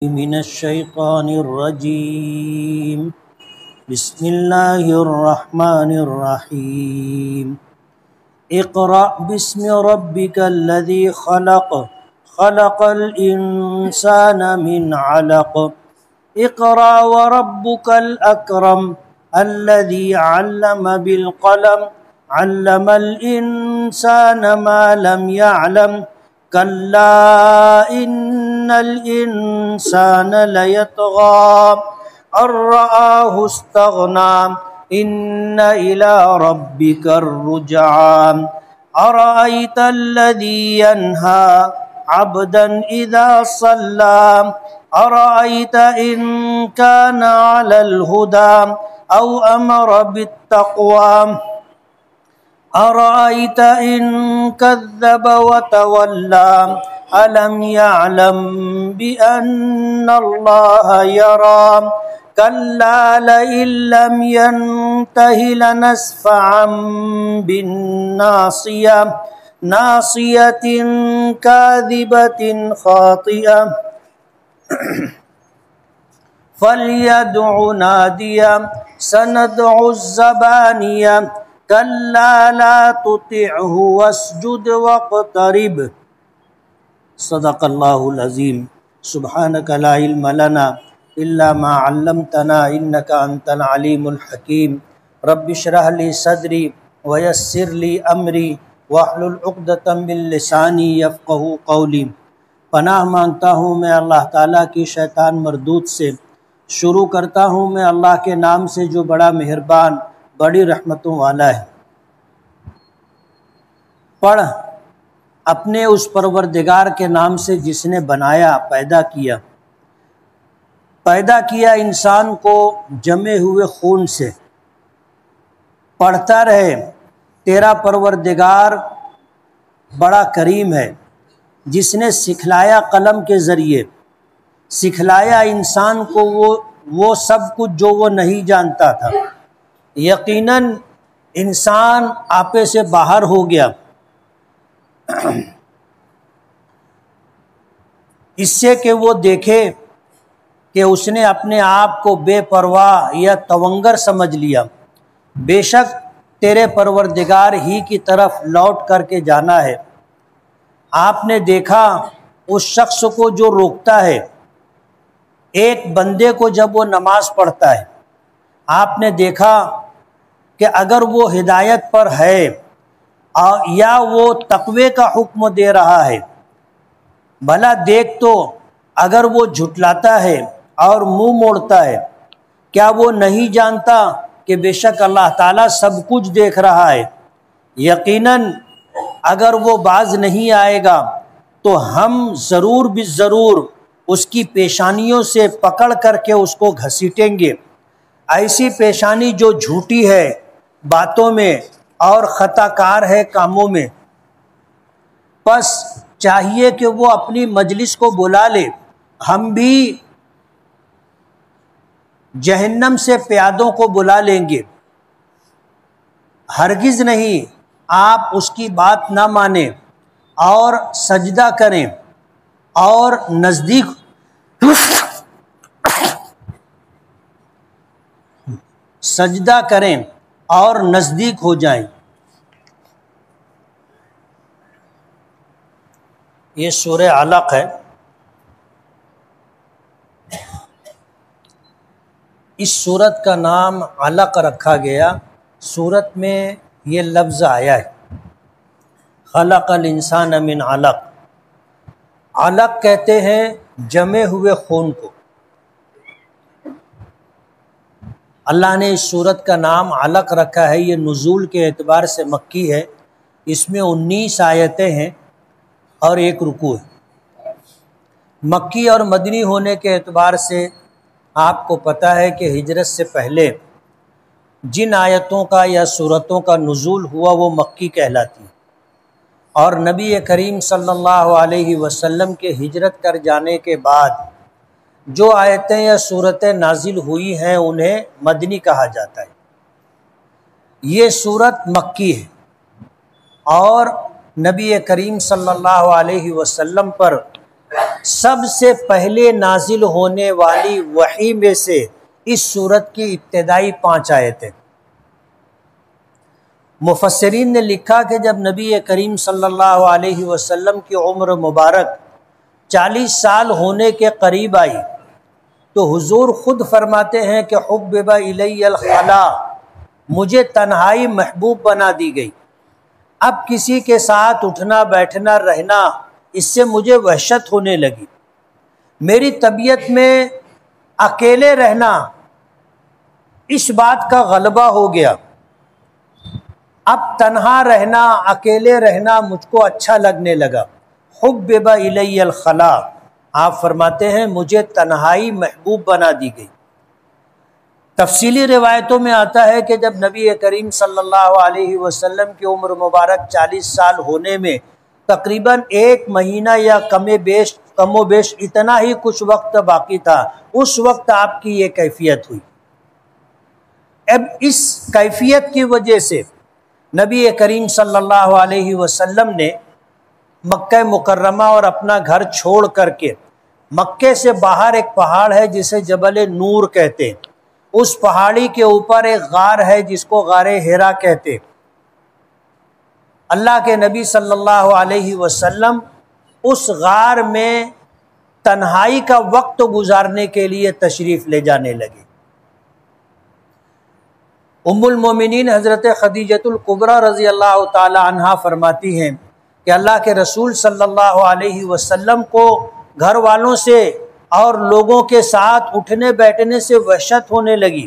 من الشيطان الرجيم. بسم الله الرحمن الرحيم. اقرأ باسم ربك الذي خلق خلق الإنسان من علق اقرأ وربك الأكرم الذي علم بالقلم علم الإنسان ما لم يعلم كلا إن الإنسان ليطغى أن رآه استغنى إن إلى ربك الرجعى أرأيت الذي ينهى عبدا إذا صلى أرأيت إن كان على الهدى أو أمر بالتقوى أرأيت إن كذب وتولى ألم يعلم بأن الله يرى كلا لئن لم ينته لنسفعا بالناصية ناصية كاذبة خاطئة فليدع ناديا سندع الزبانية كلا لا تطعه واسجد واقترب. صدق اللہ العظیم. سبحانک لا علم لنا الا ما علمتنا انک انت العلیم الحکیم. رب اشرح لی صدری ویسر لی امری واحلل عقدۃ من لسانی یفقہوا قولی. پناہ مانگتا ہوں میں اللہ تعالیٰ کی شیطان مردود سے. شروع کرتا ہوں میں اللہ کے نام سے جو بڑا مہربان بڑی رحمتوں والا ہے. پڑھ اپنے اس پروردگار کے نام سے جس نے بنایا پیدا کیا انسان کو جمے ہوئے خون سے. پڑھتا رہے تیرا پروردگار بڑا کریم ہے جس نے سکھلایا قلم کے ذریعے، سکھلایا انسان کو وہ سب کچھ جو وہ نہیں جانتا تھا. یقیناً انسان آپے سے باہر ہو گیا اس سے کہ وہ دیکھے کہ اس نے اپنے آپ کو بے پرواہ یا تونگر سمجھ لیا. بے شک تیرے پروردگار ہی کی طرف لوٹ کر کے جانا ہے. آپ نے دیکھا اس شخص کو جو روکتا ہے ایک بندے کو جب وہ نماز پڑھتا ہے. آپ نے دیکھا کہ اگر وہ ہدایت پر ہے یا وہ تقوی کا حکم دے رہا ہے، بھلا دیکھ تو اگر وہ جھٹلاتا ہے اور منہ موڑتا ہے، کیا وہ نہیں جانتا کہ بے شک اللہ تعالیٰ سب کچھ دیکھ رہا ہے؟ یقیناً اگر وہ باز نہیں آئے گا تو ہم ضرور بالضرور اس کی پیشانیوں سے پکڑ کر کے اس کو گھسیٹیں گے. ایسی پیشانی جو جھوٹی ہے باتوں میں اور خطا کار ہے کاموں میں. پس چاہیے کہ وہ اپنی مجلس کو بلا لے. ہم بھی جہنم سے پیادوں کو بلا لیں گے. ہرگز نہیں آپ اس کی بات نہ مانیں اور سجدہ کریں اور سجدہ کریں اور نزدیک ہو جائیں. یہ سورہ علق ہے. اس سورت کا نام علق رکھا گیا. سورت میں یہ لفظ آیا ہے خلق الانسان من علق. علق کہتے ہیں جمے ہوئے خون کو. اللہ نے اس سورت کا نام علق رکھا ہے. یہ نزول کے اعتبار سے مکی ہے. اس میں 19 آیتیں ہیں اور ایک رکوع ہے. مکی اور مدنی ہونے کے اعتبار سے آپ کو پتہ ہے کہ ہجرت سے پہلے جن آیتوں کا یا سورتوں کا نزول ہوا وہ مکی کہلاتی ہیں، اور نبی کریم صلی اللہ علیہ وسلم کے ہجرت کر جانے کے بعد جو آیتیں یا سورتیں نازل ہوئی ہیں انہیں مدنی کہا جاتا ہے. یہ سورت مکی ہے اور نبی کریم صلی اللہ علیہ وسلم پر سب سے پہلے نازل ہونے والی وحی میں سے اس سورت کی ابتدائی 5 آیتیں۔ مفسرین نے لکھا کہ جب نبی کریم صلی اللہ علیہ وسلم کی عمر مبارک 40 سال ہونے کے قریب آئی تو حضور خود فرماتے ہیں کہ حبب الی الخلا، مجھے تنہائی محبوب بنا دی گئی۔ اب کسی کے ساتھ اٹھنا بیٹھنا رہنا اس سے مجھے وحشت ہونے لگی۔ میری طبیعت میں اکیلے رہنا اس بات کا غلبہ ہو گیا۔ اب تنہا رہنا اکیلے رہنا مجھ کو اچھا لگنے لگا۔ حبب الی الخلا، آپ فرماتے ہیں مجھے تنہائی محبوب بنا دی گئی۔ تفصیلی روایتوں میں آتا ہے کہ جب نبی کریم صلی اللہ علیہ وسلم کی عمر مبارک 40 سال ہونے میں تقریباً 1 مہینہ یا کم و بیش اتنا ہی کچھ وقت باقی تھا، اس وقت آپ کی یہ کیفیت ہوئی۔ اب اس کیفیت کی وجہ سے نبی کریم صلی اللہ علیہ وسلم نے مکہ مکرمہ اور اپنا گھر چھوڑ کر کے مکے سے باہر ایک پہاڑ ہے جسے جبل نور کہتے ہیں، اس پہاڑی کے اوپر ایک غار ہے جس کو غار حرا کہتے ہیں۔ اللہ کے نبی صلی اللہ علیہ وسلم اس غار میں تنہائی کا وقت گزارنے کے لیے تشریف لے جانے لگے۔ ام المومنین حضرت خدیجۃ الکبریٰ رضی اللہ تعالی عنہا فرماتی ہیں کہ اللہ کے رسول صلی اللہ علیہ وسلم کو گھر والوں سے اور لوگوں کے ساتھ اٹھنے بیٹھنے سے وحشت ہونے لگی،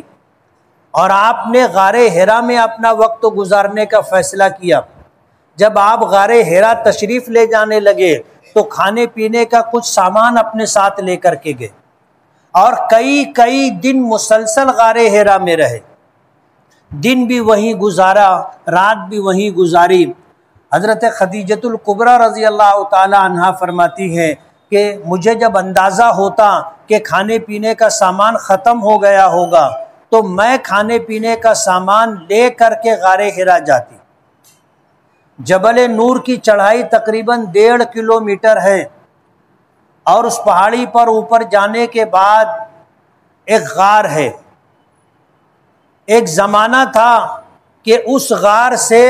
اور آپ نے غار حرا میں اپنا وقت گزارنے کا فیصلہ کیا۔ جب آپ غار حرا تشریف لے جانے لگے تو کھانے پینے کا کچھ سامان اپنے ساتھ لے کر کے گئے، اور کئی دن مسلسل غار حرا میں رہے۔ دن بھی وہیں گزارا، رات بھی وہیں گزاری۔ حضرت خدیجۃ الکبریٰ رضی اللہ تعالی عنہا فرماتی ہیں کہ مجھے جب اندازہ ہوتا کہ کھانے پینے کا سامان ختم ہو گیا ہوگا تو میں کھانے پینے کا سامان لے کر کے غار حرا جاتی۔ جبل نور کی چڑھائی تقریباً 1.5 کلومیٹر ہے، اور اس پہاڑی پر اوپر جانے کے بعد ایک غار ہے۔ ایک زمانہ تھا کہ اس غار سے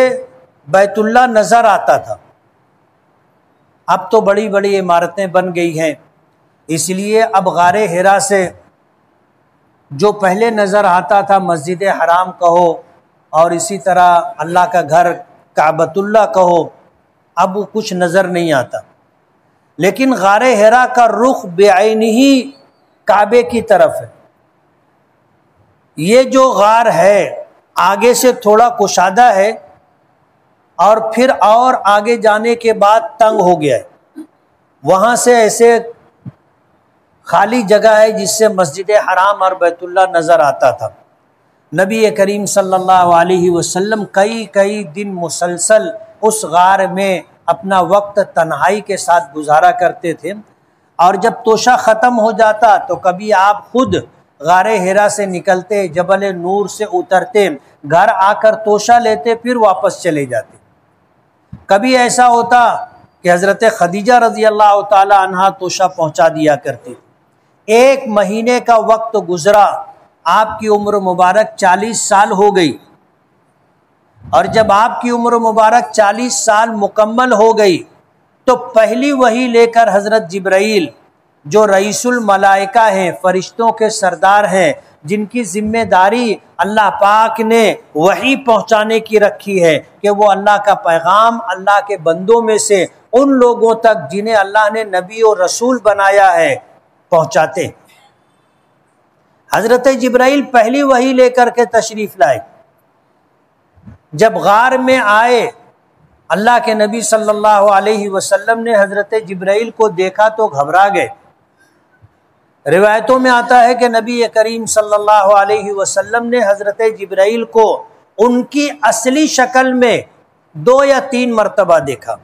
بیت اللہ نظر آتا تھا، اب تو بڑی بڑی عمارتیں بن گئی ہیں، اس لیے اب غار حرا سے جو پہلے نظر آتا تھا مسجد حرام کہو اور اسی طرح اللہ کا گھر کعبۃ اللہ کہو، اب وہ کچھ نظر نہیں آتا۔ لیکن غار حرا کا رخ بعینہ ہی کعبے کی طرف ہے۔ یہ جو غار ہے آگے سے تھوڑا کشادہ ہے، اور پھر اور آگے جانے کے بعد تنگ ہو گیا ہے، وہاں سے ایسے خالی جگہ ہے جس سے مسجد حرام اور بیت اللہ نظر آتا تھا۔ نبی کریم صلی اللہ علیہ وسلم کئی دن مسلسل اس غار میں اپنا وقت تنہائی کے ساتھ گزارا کرتے تھے، اور جب توشہ ختم ہو جاتا تو کبھی آپ خود غار حرا سے نکلتے، جبل نور سے اترتے، گھر آ کر توشہ لیتے، پھر واپس چلے جاتے۔ کبھی ایسا ہوتا کہ حضرت خدیجہ رضی اللہ تعالی عنہا توشہ پہنچا دیا کرتی۔ 1 مہینے کا وقت گزرا، آپ کی عمر مبارک 40 سال ہو گئی، اور جب آپ کی عمر مبارک 40 سال مکمل ہو گئی تو پہلی وحی لے کر حضرت جبرائیل، جو رئیس الملائکہ ہیں، فرشتوں کے سردار ہیں، جن کی ذمہ داری اللہ پاک نے وحی پہنچانے کی رکھی ہے کہ وہ اللہ کا پیغام اللہ کے بندوں میں سے ان لوگوں تک جنہیں اللہ نے نبی اور رسول بنایا ہے پہنچاتے۔ حضرت جبرائیل پہلی وحی لے کر کے تشریف لائے۔ جب غار میں آئے، اللہ کے نبی صلی اللہ علیہ وسلم نے حضرت جبرائیل کو دیکھا تو گھبرا گئے۔ روایتوں میں آتا ہے کہ نبی کریم صلی اللہ علیہ وسلم نے حضرت جبرائیل کو ان کی اصلی شکل میں 2 یا 3 مرتبہ دیکھا۔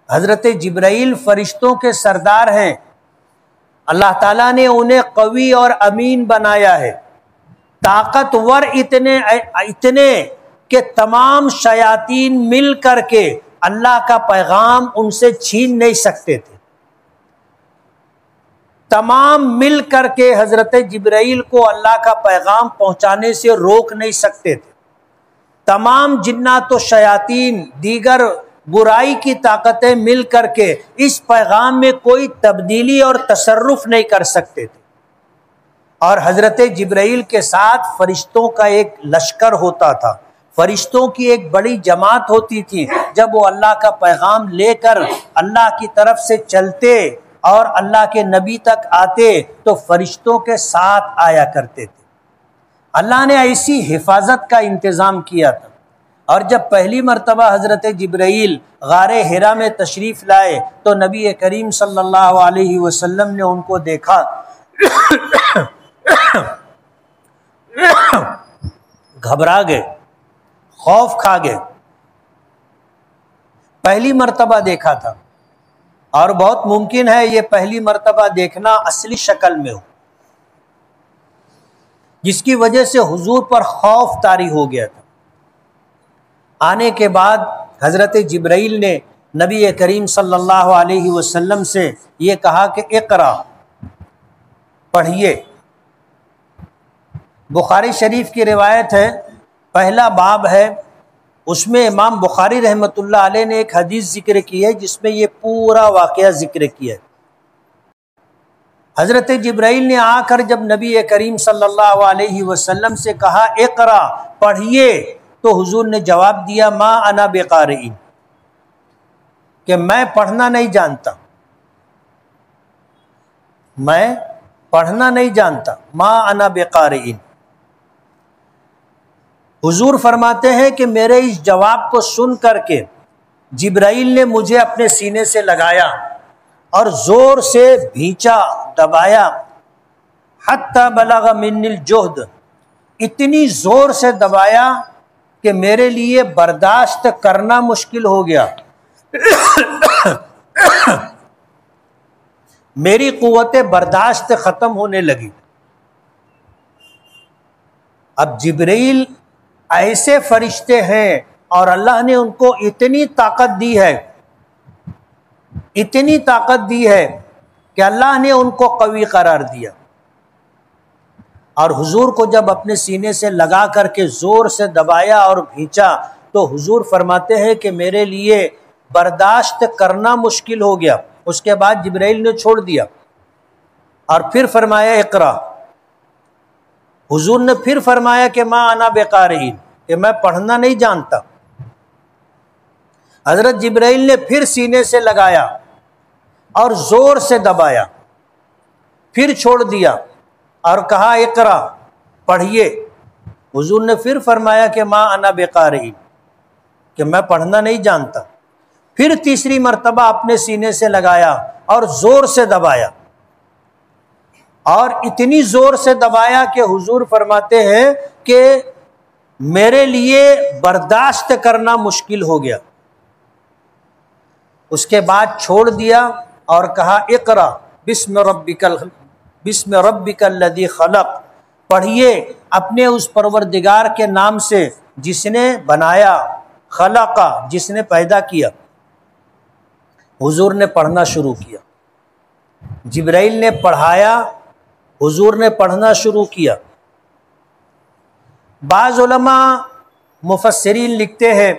حضرت جبرائیل فرشتوں کے سردار ہیں، اللہ تعالیٰ نے انہیں قوی اور امین بنایا ہے، طاقتور اتنے کہ تمام شیاطین مل کر کے اللہ کا پیغام ان سے چھین نہیں سکتے تھے، تمام مل کر کے حضرت جبرائیل کو اللہ کا پیغام پہنچانے سے روک نہیں سکتے تھے، تمام جنات و شیاطین دیگر برائی کی طاقتیں مل کر کے اس پیغام میں کوئی تبدیلی اور تصرف نہیں کر سکتے تھے، اور حضرت جبرائیل کے ساتھ فرشتوں کا ایک لشکر ہوتا تھا، فرشتوں کی ایک بڑی جماعت ہوتی تھی، جب وہ اللہ کا پیغام لے کر اللہ کی طرف سے چلتے اور اللہ کے نبی تک آتے تو فرشتوں کے ساتھ آیا کرتے تھے۔ اللہ نے ایسی حفاظت کا انتظام کیا تھا، اور جب پہلی مرتبہ حضرت جبرائیل غار حرا میں تشریف لائے تو نبی کریم صلی اللہ علیہ وسلم نے ان کو دیکھا، گھبرا گئے، خوف کھا گئے، پہلی مرتبہ دیکھا تھا، اور بہت ممکن ہے یہ پہلی مرتبہ دیکھنا اصلی شکل میں ہو، جس کی وجہ سے حضور پر خوف طاری ہو گیا تھا۔ آنے کے بعد حضرت جبرائیل نے نبی کریم صلی اللہ علیہ وسلم سے یہ کہا کہ اقرا، پڑھیے۔ بخاری شریف کی روایت ہے، پہلا باب ہے، اس میں امام بخاری رحمۃ اللہ علیہ نے ایک حدیث ذکر کی ہے جس میں یہ پورا واقعہ ذکر کیا ہے۔ حضرت جبرائیل نے آ کر جب نبی کریم صلی اللہ علیہ وسلم سے کہا اقرا، پڑھیے، تو حضور نے جواب دیا ما انا بقارئ، کہ میں پڑھنا نہیں جانتا، میں پڑھنا نہیں جانتا، ما انا بقارئ۔ حضور فرماتے ہیں کہ میرے اس جواب کو سن کر کے جبرائیل نے مجھے اپنے سینے سے لگایا اور زور سے بھینچا، دبایا، حتی بلغ من الجہد، اتنی زور سے دبایا کہ میرے لیے برداشت کرنا مشکل ہو گیا، میری قوت برداشت ختم ہونے لگی۔ اب جبرائیل ایسے فرشتے ہیں اور اللہ نے ان کو اتنی طاقت دی ہے، اتنی طاقت دی ہے کہ اللہ نے ان کو قوی قرار دیا، اور حضور کو جب اپنے سینے سے لگا کر کے زور سے دبایا اور بھینچا تو حضور فرماتے ہیں کہ میرے لیے برداشت کرنا مشکل ہو گیا۔ اس کے بعد جبرائیل نے چھوڑ دیا اور پھر فرمایا اقرا۔ حضور نے پھر فرمایا کہ ما انا بقارئ، کہ میں پڑھنا نہیں جانتا۔ حضرت جبرائیل نے پھر سینے سے لگایا اور زور سے دبایا، پھر چھوڑ دیا اور کہا اقرا، پڑھیے۔ حضور نے پھر فرمایا کہ ما انا بقارئ، کہ میں پڑھنا نہیں جانتا۔ پھر تیسری مرتبہ اپنے سینے سے لگایا اور زور سے دبایا، اور اتنی زور سے دبایا کہ حضور فرماتے ہیں کہ میرے لیے برداشت کرنا مشکل ہو گیا۔ اس کے بعد چھوڑ دیا اور کہا اقرا بسم ربک الذی خلق، پڑھیے اپنے اس پروردگار کے نام سے جس نے بنایا، خلق جس نے پیدا کیا۔ حضور نے پڑھنا شروع کیا، جبرائیل نے پڑھایا، حضور نے پڑھنا شروع کیا۔ بعض علماء مفسرین لکھتے ہیں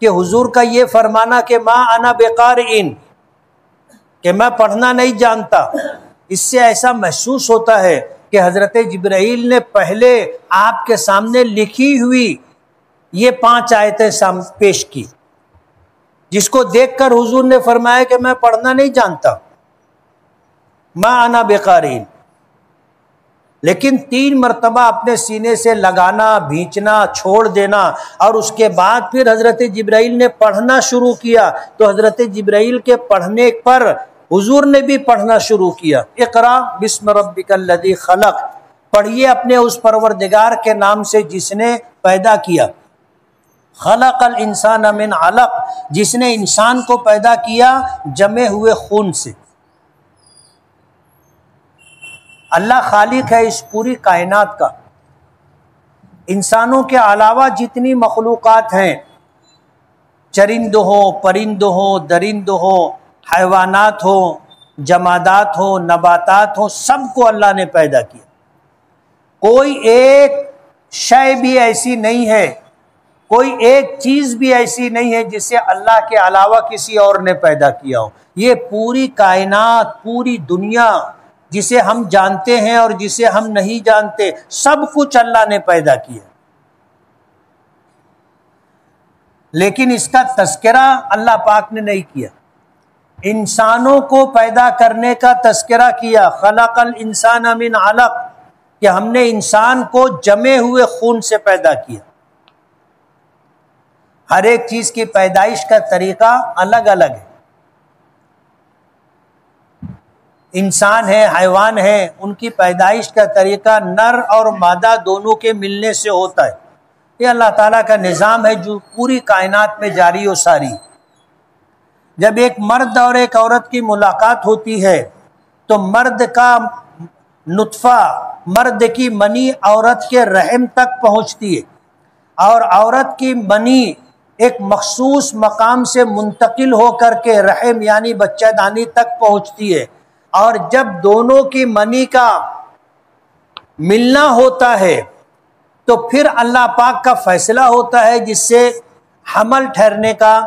کہ حضور کا یہ فرمانا کہ ما انا بقارئ، کہ میں پڑھنا نہیں جانتا، اس سے ایسا محسوس ہوتا ہے کہ حضرت جبرائیل نے پہلے آپ کے سامنے لکھی ہوئی یہ 5 آیتیں پیش کی، جس کو دیکھ کر حضور نے فرمایا کہ میں پڑھنا نہیں جانتا، ما انا بقارئ۔ لیکن 3 مرتبہ اپنے سینے سے لگانا، بھینچنا، چھوڑ دینا، اور اس کے بعد پھر حضرت جبرائیل نے پڑھنا شروع کیا تو حضرت جبرائیل کے پڑھنے پر حضور نے بھی پڑھنا شروع کیا۔ اقرا بسم ربک الذی خلق، پڑھیے اپنے اس پروردگار کے نام سے جس نے پیدا کیا۔ خلق الانسان من علق، جس نے انسان کو پیدا کیا جمے ہوئے خون سے۔ اللہ خالق ہے اس پوری کائنات کا۔ انسانوں کے علاوہ جتنی مخلوقات ہیں چرند ہو، پرند ہو، درند ہو، حیوانات ہو، جمادات ہو، نباتات ہو، سب کو اللہ نے پیدا کیا۔ کوئی ایک شے بھی ایسی نہیں ہے، کوئی ایک چیز بھی ایسی نہیں ہے جسے اللہ کے علاوہ کسی اور نے پیدا کیا ہو۔ یہ پوری کائنات، پوری دنیا، جسے ہم جانتے ہیں اور جسے ہم نہیں جانتے، سب کچھ اللہ نے پیدا کیا، لیکن اس کا تذکرہ اللہ پاک نے نہیں کیا۔ انسانوں کو پیدا کرنے کا تذکرہ کیا، خلق الانسان من علق، کہ ہم نے انسان کو جمے ہوئے خون سے پیدا کیا۔ ہر ایک چیز کی پیدائش کا طریقہ الگ الگ ہے۔ انسان ہے، حیوان ہے، ان کی پیدائش کا طریقہ نر اور مادہ دونوں کے ملنے سے ہوتا ہے۔ یہ اللہ تعالیٰ کا نظام ہے جو پوری کائنات میں جاری و ساری۔ جب ایک مرد اور ایک عورت کی ملاقات ہوتی ہے تو مرد کا نطفہ، مرد کی منی عورت کے رحم تک پہنچتی ہے، اور عورت کی منی ایک مخصوص مقام سے منتقل ہو کر کے رحم یعنی بچہ دانی تک پہنچتی ہے، اور جب دونوں کی منی کا ملنا ہوتا ہے تو پھر اللہ پاک کا فیصلہ ہوتا ہے جس سے حمل ٹھہرنے کا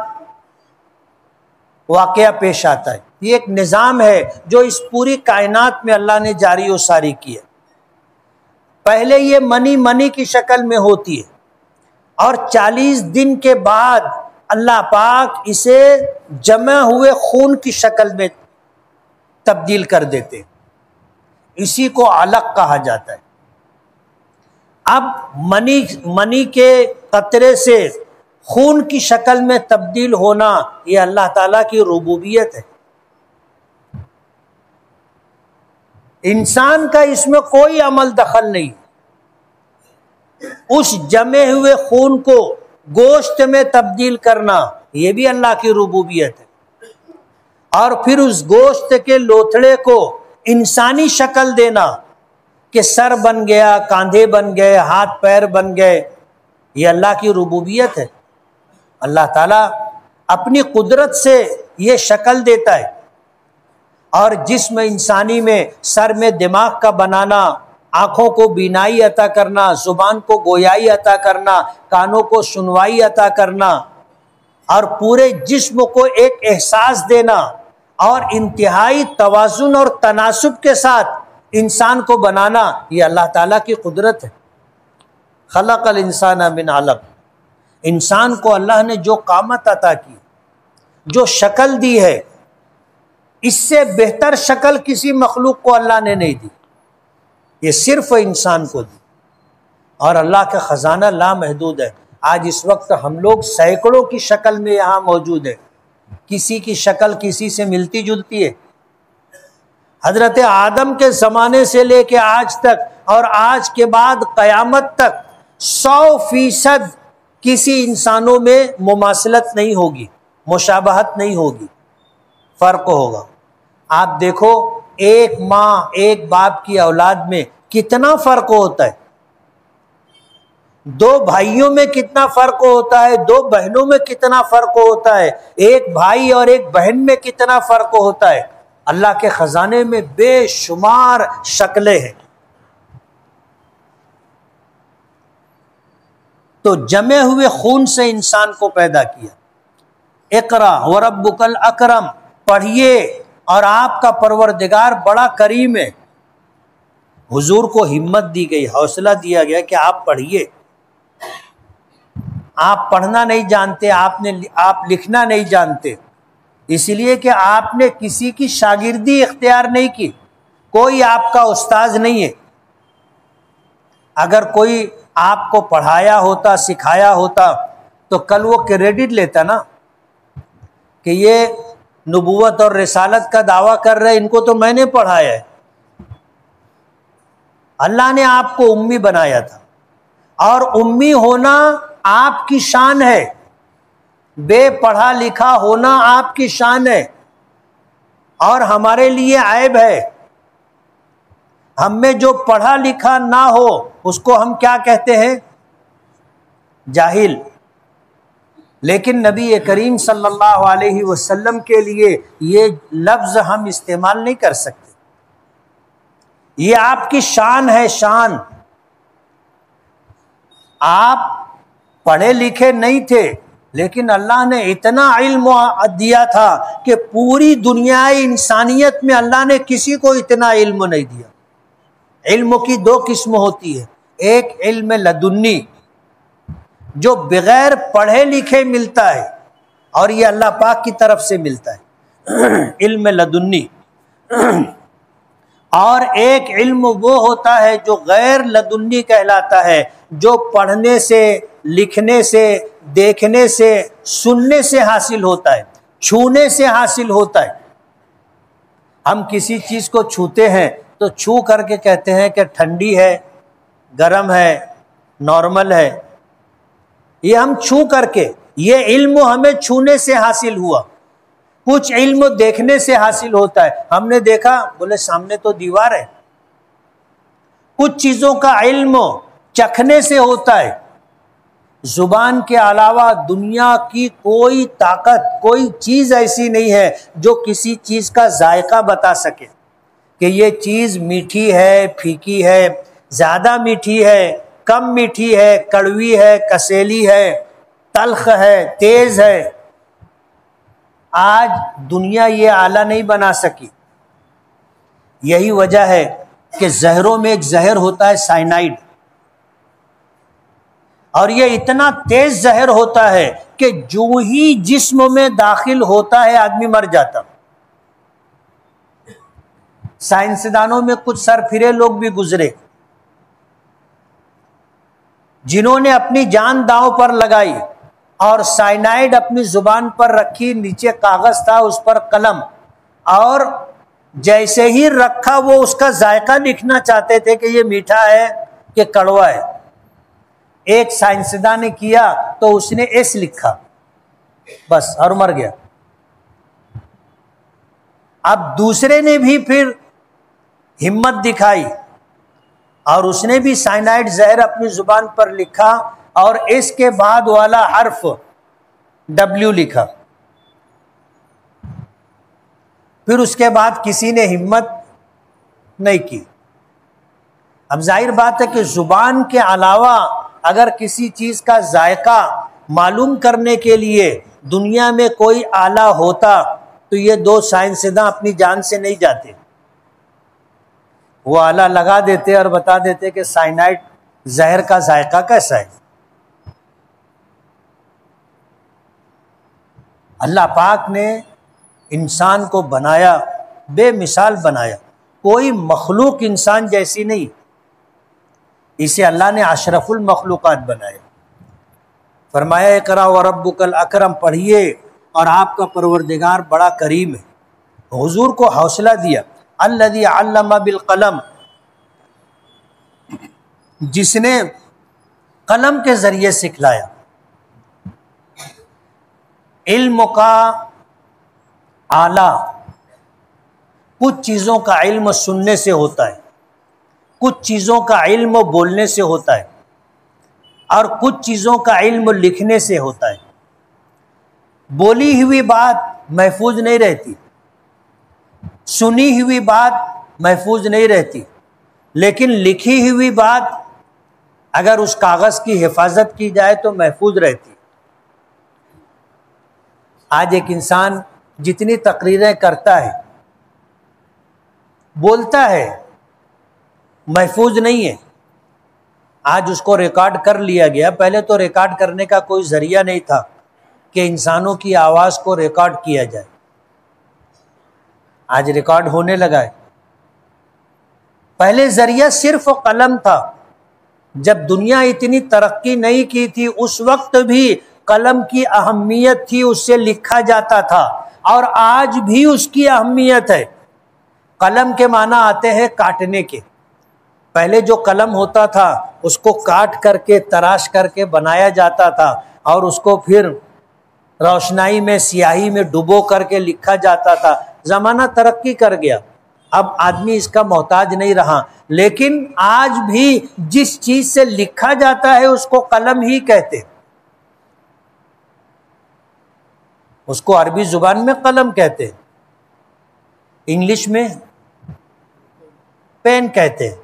واقعہ پیش آتا ہے۔ یہ ایک نظام ہے جو اس پوری کائنات میں اللہ نے جاری و ساری کیا۔ پہلے یہ منی کی شکل میں ہوتی ہے، اور 40 دن کے بعد اللہ پاک اسے جمع ہوئے خون کی شکل میں تبدیل کر دیتے، اسی کو علق کہا جاتا ہے۔ اب منی کے قطرے سے خون کی شکل میں تبدیل ہونا، یہ اللہ تعالیٰ کی ربوبیت ہے۔ انسان کا اس میں کوئی عمل دخل نہیں۔ اس جمے ہوئے خون کو گوشت میں تبدیل کرنا، یہ بھی اللہ کی ربوبیت ہے، اور پھر اس گوشت کے لوتھڑے کو انسانی شکل دینا کہ سر بن گیا، کاندھے بن گئے، ہاتھ پیر بن گئے، یہ اللہ کی ربوبیت ہے۔ اللہ تعالیٰ اپنی قدرت سے یہ شکل دیتا ہے، اور جسم انسانی میں سر میں دماغ کا بنانا، آنکھوں کو بینائی عطا کرنا، زبان کو گویائی عطا کرنا، کانوں کو سنوائی عطا کرنا، اور پورے جسم کو ایک احساس دینا، اور انتہائی توازن اور تناسب کے ساتھ انسان کو بنانا، یہ اللہ تعالیٰ کی قدرت ہے۔ خلق الانسان من علق، انسان کو اللہ نے جو قامت عطا کی، جو شکل دی ہے، اس سے بہتر شکل کسی مخلوق کو اللہ نے نہیں دی، یہ صرف انسان کو دی، اور اللہ کا خزانہ لامحدود ہے۔ آج اس وقت ہم لوگ سینکڑوں کی شکل میں یہاں موجود ہیں، کسی کی شکل کسی سے ملتی جلتی ہے۔ حضرت آدم کے زمانے سے لے کے آج تک، اور آج کے بعد قیامت تک 100% کسی انسانوں میں مماثلت نہیں ہوگی، مشابہت نہیں ہوگی، فرق ہوگا۔ آپ دیکھو ایک ماں ایک باپ کی اولاد میں کتنا فرق ہوتا ہے، دو بھائیوں میں کتنا فرق ہوتا ہے، دو بہنوں میں کتنا فرق ہوتا ہے، ایک بھائی اور ایک بہن میں کتنا فرق ہوتا ہے۔ اللہ کے خزانے میں بے شمار شکلیں ہیں۔ تو جمے ہوئے خون سے انسان کو پیدا کیا۔ اقرا وربک الاکرم، پڑھیے اور آپ کا پروردگار بڑا کریم ہے۔ حضور کو ہمت دی گئی، حوصلہ دیا گیا کہ آپ پڑھیے۔ آپ پڑھنا نہیں جانتے، آپ لکھنا نہیں جانتے، اس لیے کہ آپ نے کسی کی شاگردی اختیار نہیں کی، کوئی آپ کا استاذ نہیں ہے۔ اگر کوئی آپ کو پڑھایا ہوتا، سکھایا ہوتا تو کل وہ کریڈٹ لیتا نا کہ یہ نبوت اور رسالت کا دعویٰ کر رہے، ان کو تو میں نے پڑھایا ہے۔ اللہ نے آپ کو امی بنایا تھا، اور امی ہونا آپ کی شان ہے، بے پڑھا لکھا ہونا آپ کی شان ہے، اور ہمارے لیے عیب ہے۔ ہم میں جو پڑھا لکھا نہ ہو اس کو ہم کیا کہتے ہیں؟ جاہل۔ لیکن نبی کریم صلی اللہ علیہ وسلم کے لیے یہ لفظ ہم استعمال نہیں کر سکتے. یہ آپ کی شان ہے، شان. آپ پڑھے لکھے نہیں تھے، لیکن اللہ نے اتنا علم دیا تھا کہ پوری دنیا انسانیت میں اللہ نے کسی کو اتنا علم نہیں دیا. علم کی دو قسم ہوتی ہے، ایک علم لدنی جو بغیر پڑھے لکھے ملتا ہے، اور یہ اللہ پاک کی طرف سے ملتا ہے علم لدنی. اور ایک علم وہ ہوتا ہے جو غیر لدنی کہلاتا ہے، جو پڑھنے سے، لکھنے سے، دیکھنے سے، سننے سے حاصل ہوتا ہے، چھونے سے حاصل ہوتا ہے. ہم کسی چیز کو چھوتے ہیں تو چھو کر کے کہتے ہیں کہ ٹھنڈی ہے، گرم ہے، نارمل ہے. یہ ہم چھو کر کے، یہ علم ہمیں چھونے سے حاصل ہوا. کچھ علم دیکھنے سے حاصل ہوتا ہے، ہم نے دیکھا، بولے سامنے تو دیوار ہے. کچھ چیزوں کا علم چکھنے سے ہوتا ہے. زبان کے علاوہ دنیا کی کوئی طاقت، کوئی چیز ایسی نہیں ہے جو کسی چیز کا ذائقہ بتا سکے کہ یہ چیز میٹھی ہے، پھیکی ہے، زیادہ میٹھی ہے، کم میٹھی ہے، کڑوی ہے، کسیلی ہے، تلخ ہے، تیز ہے. آج دنیا یہ آلہ نہیں بنا سکی. یہی وجہ ہے کہ زہروں میں ایک زہر ہوتا ہے سائنائڈ، اور یہ اتنا تیز زہر ہوتا ہے کہ جو ہی جسم میں داخل ہوتا ہے آدمی مر جاتا. سائنسدانوں میں کچھ سر پھرے لوگ بھی گزرے جنہوں نے اپنی جان داؤں پر لگائی اور سائنائڈ اپنی زبان پر رکھی. نیچے کاغذ تھا، اس پر قلم، اور جیسے ہی رکھا وہ اس کا ذائقہ لکھنا چاہتے تھے کہ یہ میٹھا ہے کہ کڑوا ہے. ایک سائنسدان نے کیا تو اس نے ایس لکھا، بس، اور مر گیا. اب دوسرے نے بھی پھر ہمت دکھائی اور اس نے بھی سائنائڈ زہر اپنی زبان پر لکھا اور اس کے بعد والا حرف ڈبلیو لکھا. پھر اس کے بعد کسی نے ہمت نہیں کی. اب ظاہر بات ہے کہ زبان کے علاوہ اگر کسی چیز کا ذائقہ معلوم کرنے کے لیے دنیا میں کوئی آلہ ہوتا تو یہ دو سائنسداں اپنی جان سے نہیں جاتے. وہ آلہ لگا دیتے اور بتا دیتے کہ سائنائڈ زہر کا ذائقہ کیسا ہے. اللہ پاک نے انسان کو بنایا، بے مثال بنایا، کوئی مخلوق انسان جیسی نہیں. اسے اللہ نے اشرف المخلوقات بنایا. فرمایا اقرا وربک الاکرم، پڑھیے اور آپ کا پروردگار بڑا کریم ہے. حضور کو حوصلہ دیا. الذی علم بالقلم، جس نے قلم کے ذریعے سکھلایا. علم کا آلہ، کچھ چیزوں کا علم سننے سے ہوتا ہے، کچھ چیزوں کا علم بولنے سے ہوتا ہے، اور کچھ چیزوں کا علم لکھنے سے ہوتا ہے. بولی ہوئی بات محفوظ نہیں رہتی، سنی ہوئی بات محفوظ نہیں رہتی، لیکن لکھی ہوئی بات اگر اس کاغذ کی حفاظت کی جائے تو محفوظ رہتی. آج ایک انسان جتنی تقریریں کرتا ہے، بولتا ہے، محفوظ نہیں ہے. آج اس کو ریکارڈ کر لیا گیا. پہلے تو ریکارڈ کرنے کا کوئی ذریعہ نہیں تھا کہ انسانوں کی آواز کو ریکارڈ کیا جائے. آج ریکارڈ ہونے لگا ہے. پہلے ذریعہ صرف قلم تھا. جب دنیا اتنی ترقی نہیں کی تھی اس وقت بھی قلم کی اہمیت تھی، اس سے لکھا جاتا تھا، اور آج بھی اس کی اہمیت ہے. قلم کے معنی آتے ہیں کاٹنے کے. پہلے جو قلم ہوتا تھا اس کو کاٹ کر کے، تراش کر کے بنایا جاتا تھا، اور اس کو پھر روشنائی میں، سیاہی میں ڈبو کر کے لکھا جاتا تھا. زمانہ ترقی کر گیا، اب آدمی اس کا محتاج نہیں رہا. لیکن آج بھی جس چیز سے لکھا جاتا ہے اس کو قلم ہی کہتے. اس کو عربی زبان میں قلم کہتے ہیں، انگلش میں پین کہتے ہیں،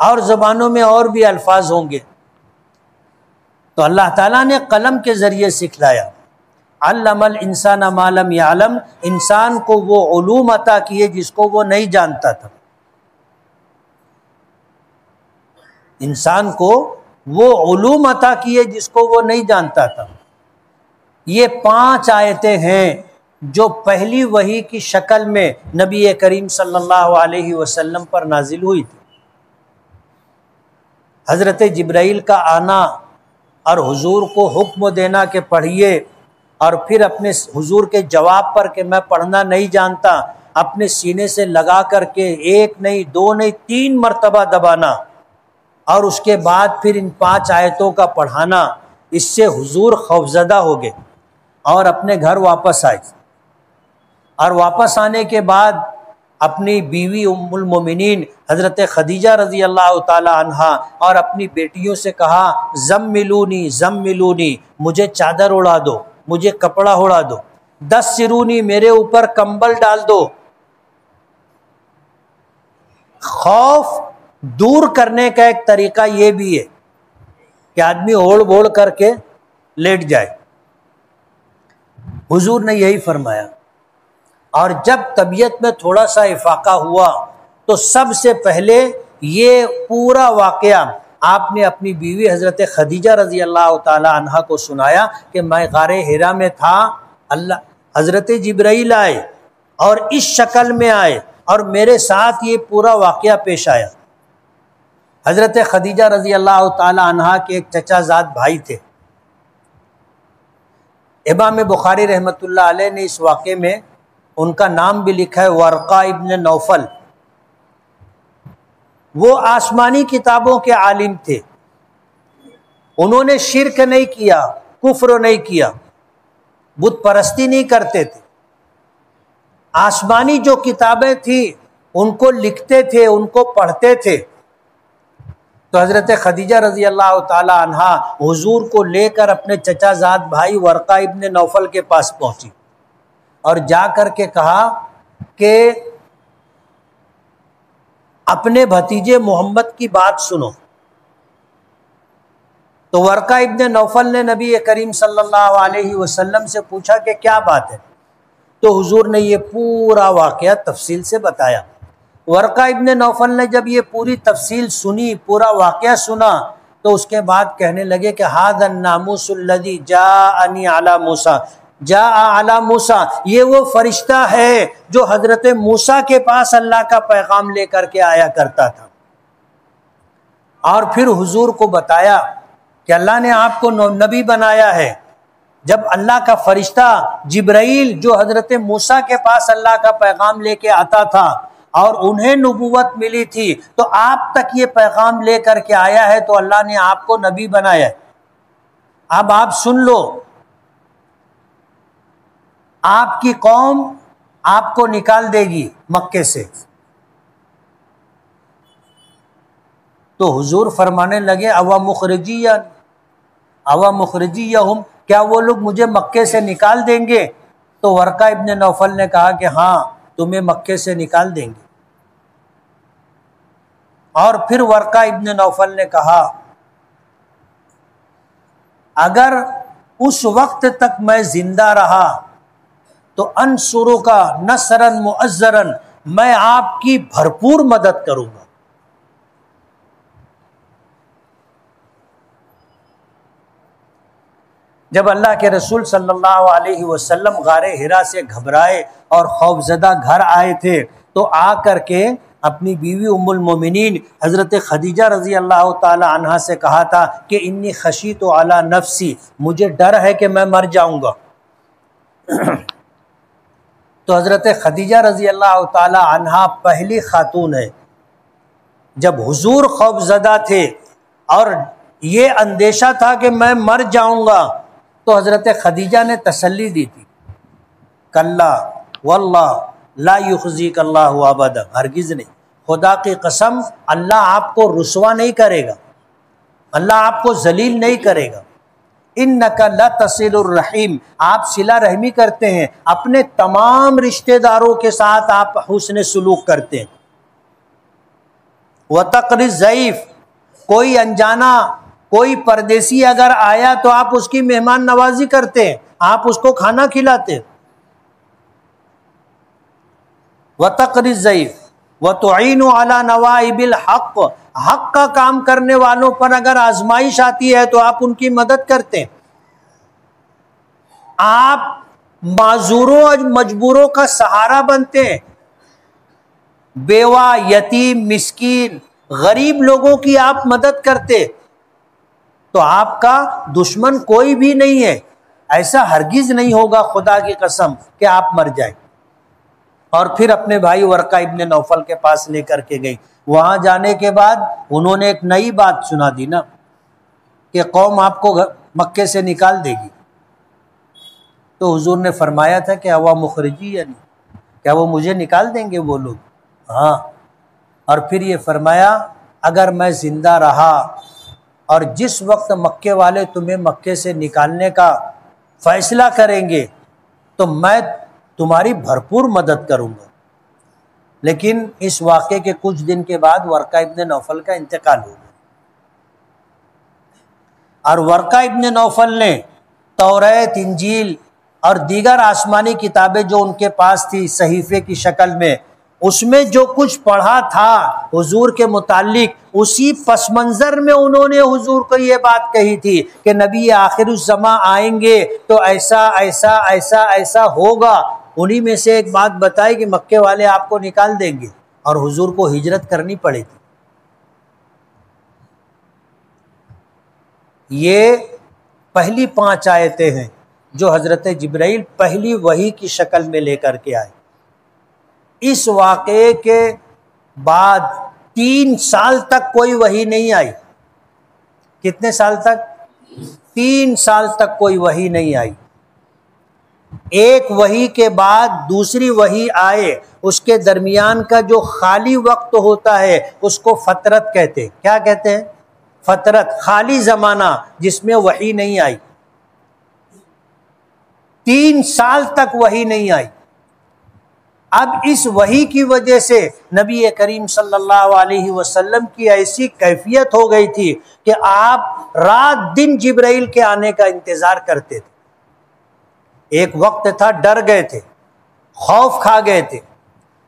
اور زبانوں میں اور بھی الفاظ ہوں گے۔ تو اللہ تعالیٰ نے قلم کے ذریعے سکھلایا، علم الانسان ما لم یعلم، انسان کو وہ علوم عطا کیے جس کو وہ نہیں جانتا تھا، انسان کو وہ علوم عطا کیے جس کو وہ نہیں جانتا تھا۔ یہ 5 آیتیں ہیں جو پہلی وحی کی شکل میں نبی کریم صلی اللہ علیہ وسلم پر نازل ہوئی تھی۔ حضرت جبرائیل کا آنا اور حضور کو حکم دینا کہ پڑھیے، اور پھر اپنے حضور کے جواب پر کہ میں پڑھنا نہیں جانتا، اپنے سینے سے لگا کر کے 1 نہیں 2 نہیں 3 مرتبہ دبانا، اور اس کے بعد پھر ان 5 آیتوں کا پڑھانا، اس سے حضور خوفزدہ ہو گئے اور اپنے گھر واپس آئے، اور واپس آنے کے بعد اپنی بیوی ام المومنین حضرت خدیجہ رضی اللہ تعالی عنہا اور اپنی بیٹیوں سے کہا، زملونی زملونی، مجھے چادر اڑا دو، مجھے کپڑا اڑا دو، دثرونی، میرے اوپر کمبل ڈال دو۔ خوف دور کرنے کا ایک طریقہ یہ بھی ہے کہ آدمی اوڑھ بوڑھ کر کے لیٹ جائے، حضور نے یہی فرمایا۔ اور جب طبیعت میں تھوڑا سا افاقہ ہوا تو سب سے پہلے یہ پورا واقعہ آپ نے اپنی بیوی حضرت خدیجہ رضی اللہ تعالی عنہا کو سنایا کہ میں غار حرا میں تھا، حضرت جبرائیل آئے اور اس شکل میں آئے اور میرے ساتھ یہ پورا واقعہ پیش آیا۔ حضرت خدیجہ رضی اللہ تعالی عنہا کے ایک چچا زاد بھائی تھے، امام بخاری رحمۃ اللہ علیہ نے اس واقعے میں ان کا نام بھی لکھا ہے، ورقہ ابن نوفل۔ وہ آسمانی کتابوں کے عالم تھے، انہوں نے شرک نہیں کیا، کفر نہیں کیا، بت پرستی نہیں کرتے تھے، آسمانی جو کتابیں تھیں ان کو لکھتے تھے، ان کو پڑھتے تھے۔ تو حضرت خدیجہ رضی اللہ تعالی عنہا حضور کو لے کر اپنے چچا زاد بھائی ورقہ ابن نوفل کے پاس پہنچی اور جا کر کے کہا کہ اپنے بھتیجے محمد کی بات سنو۔ تو ورقہ ابن نوفل نے نبی کریم صلی اللہ علیہ وسلم سے پوچھا کہ کیا بات ہے؟ تو حضور نے یہ پورا واقعہ تفصیل سے بتایا۔ ورقہ ابن نوفل نے جب یہ پوری تفصیل سنی، پورا واقعہ سنا، تو اس کے بعد کہنے لگے کہ ھذا الناموس الذی جاءنی علی موسیٰ، جاء علی موسیٰ، یہ وہ فرشتہ ہے جو حضرت موسیٰ کے پاس اللہ کا پیغام لے کر کے آیا کرتا تھا۔ اور پھر حضور کو بتایا کہ اللہ نے آپ کو نبی بنایا ہے۔ جب اللہ کا فرشتہ جبرائیل جو حضرت موسیٰ کے پاس اللہ کا پیغام لے کے آتا تھا اور انہیں نبوت ملی تھی، تو آپ تک یہ پیغام لے کر کے آیا ہے، تو اللہ نے آپ کو نبی بنایا ہے۔ اب آپ سن لو، آپ کی قوم آپ کو نکال دے گی مکے سے۔ تو حضور فرمانے لگے، اوا مخرجیہم، کیا وہ لوگ مجھے مکے سے نکال دیں گے؟ تو ورقہ ابن نوفل نے کہا کہ ہاں، تمہیں مکے سے نکال دیں گے۔ اور پھر ورقہ ابن نوفل نے کہا، اگر اس وقت تک میں زندہ رہا تو انصرک نصرا مؤزرا، میں آپ کی بھرپور مدد کروں گا۔ جب اللہ کے رسول صلی اللہ علیہ وسلم غار حرا سے گھبرائے اور خوفزدہ گھر آئے تھے، تو آ کر کے اپنی بیوی ام المومنین حضرت خدیجہ رضی اللہ تعالی عنہا سے کہا تھا کہ انی خشیت علی نفسی، مجھے ڈر ہے کہ میں مر جاؤں گا۔ تو حضرت خدیجہ رضی اللہ تعالی عنہا پہلی خاتون ہے، جب حضور خوفزدہ تھے اور یہ اندیشہ تھا کہ میں مر جاؤں گا، تو حضرت خدیجہ نے تسلی دی تھی، کلا واللہ لا یخزیک اللہ ابدا، ہرگز نہیں، خدا کی قسم اللہ آپ کو رسوا نہیں کرے گا، اللہ آپ کو ذلیل نہیں کرے گا۔ انک لتصل الرحیم، آپ صلہ رحمی کرتے ہیں، اپنے تمام رشتہ داروں کے ساتھ آپ حسن سلوک کرتے ہیں۔ وتقری الضیف، کوئی انجانا کوئی پردیسی اگر آیا تو آپ اس کی مہمان نوازی کرتے ہیں، آپ اس کو کھانا کھلاتے ہیں۔ وتقری الضیف وتعین علی نوائب الحق، حق کا کام کرنے والوں پر اگر آزمائش آتی ہے تو آپ ان کی مدد کرتے ہیں۔ آپ معذوروں اور مجبوروں کا سہارا بنتے ہیں، بیوہ، یتیم، مسکین، غریب لوگوں کی آپ مدد کرتے، تو آپ کا دشمن کوئی بھی نہیں ہے۔ ایسا ہرگز نہیں ہوگا خدا کی قسم کہ آپ مر جائیں۔ اور پھر اپنے بھائی ورقہ ابن نوفل کے پاس لے کر کے گئی۔ وہاں جانے کے بعد انہوں نے ایک نئی بات سنا دی نا کہ قوم آپ کو مکے سے نکال دے گی، تو حضور نے فرمایا تھا کہ ہوا مخرجی، یعنی کیا وہ مجھے نکال دیں گے وہ لوگ؟ ہاں۔ اور پھر یہ فرمایا اگر میں زندہ رہا اور جس وقت مکے والے تمہیں مکے سے نکالنے کا فیصلہ کریں گے تو میں تمہاری بھرپور مدد کروں گا۔ لیکن اس واقعے کے کچھ دن کے بعد ورقہ ابن نوفل کا انتقال ہو گیا، اور ورقہ ابن نوفل نے توریت، انجیل اور دیگر آسمانی کتابیں جو ان کے پاس تھی صحیفے کی شکل میں، اس میں جو کچھ پڑھا تھا حضور کے متعلق، اسی پس منظر میں انہوں نے حضور کو یہ بات کہی تھی کہ نبی آخر الزماں آئیں گے تو ایسا ایسا ایسا ایسا ہوگا۔ انہی میں سے ایک بات بتائی کہ مکے والے آپ کو نکال دیں گے اور حضور کو ہجرت کرنی پڑے گی۔ یہ پہلی 5 آیتیں ہیں جو حضرت جبرائیل پہلی وحی کی شکل میں لے کر کے آئے۔ اس واقعے کے بعد 3 سال تک کوئی وحی نہیں آئی۔ کتنے سال تک؟ 3 سال تک کوئی وحی نہیں آئی۔ ایک وحی کے بعد دوسری وحی آئے، اس کے درمیان کا جو خالی وقت ہوتا ہے اس کو فترت کہتے ہیں۔ کیا کہتے ہیں؟ فترت، خالی زمانہ جس میں وحی نہیں آئی۔ 3 سال تک وحی نہیں آئی۔ اب اس وحی کی وجہ سے نبی کریم صلی اللہ علیہ وسلم کی ایسی کیفیت ہو گئی تھی کہ آپ رات دن جبرائیل کے آنے کا انتظار کرتے تھے۔ ایک وقت تھا ڈر گئے تھے، خوف کھا گئے تھے،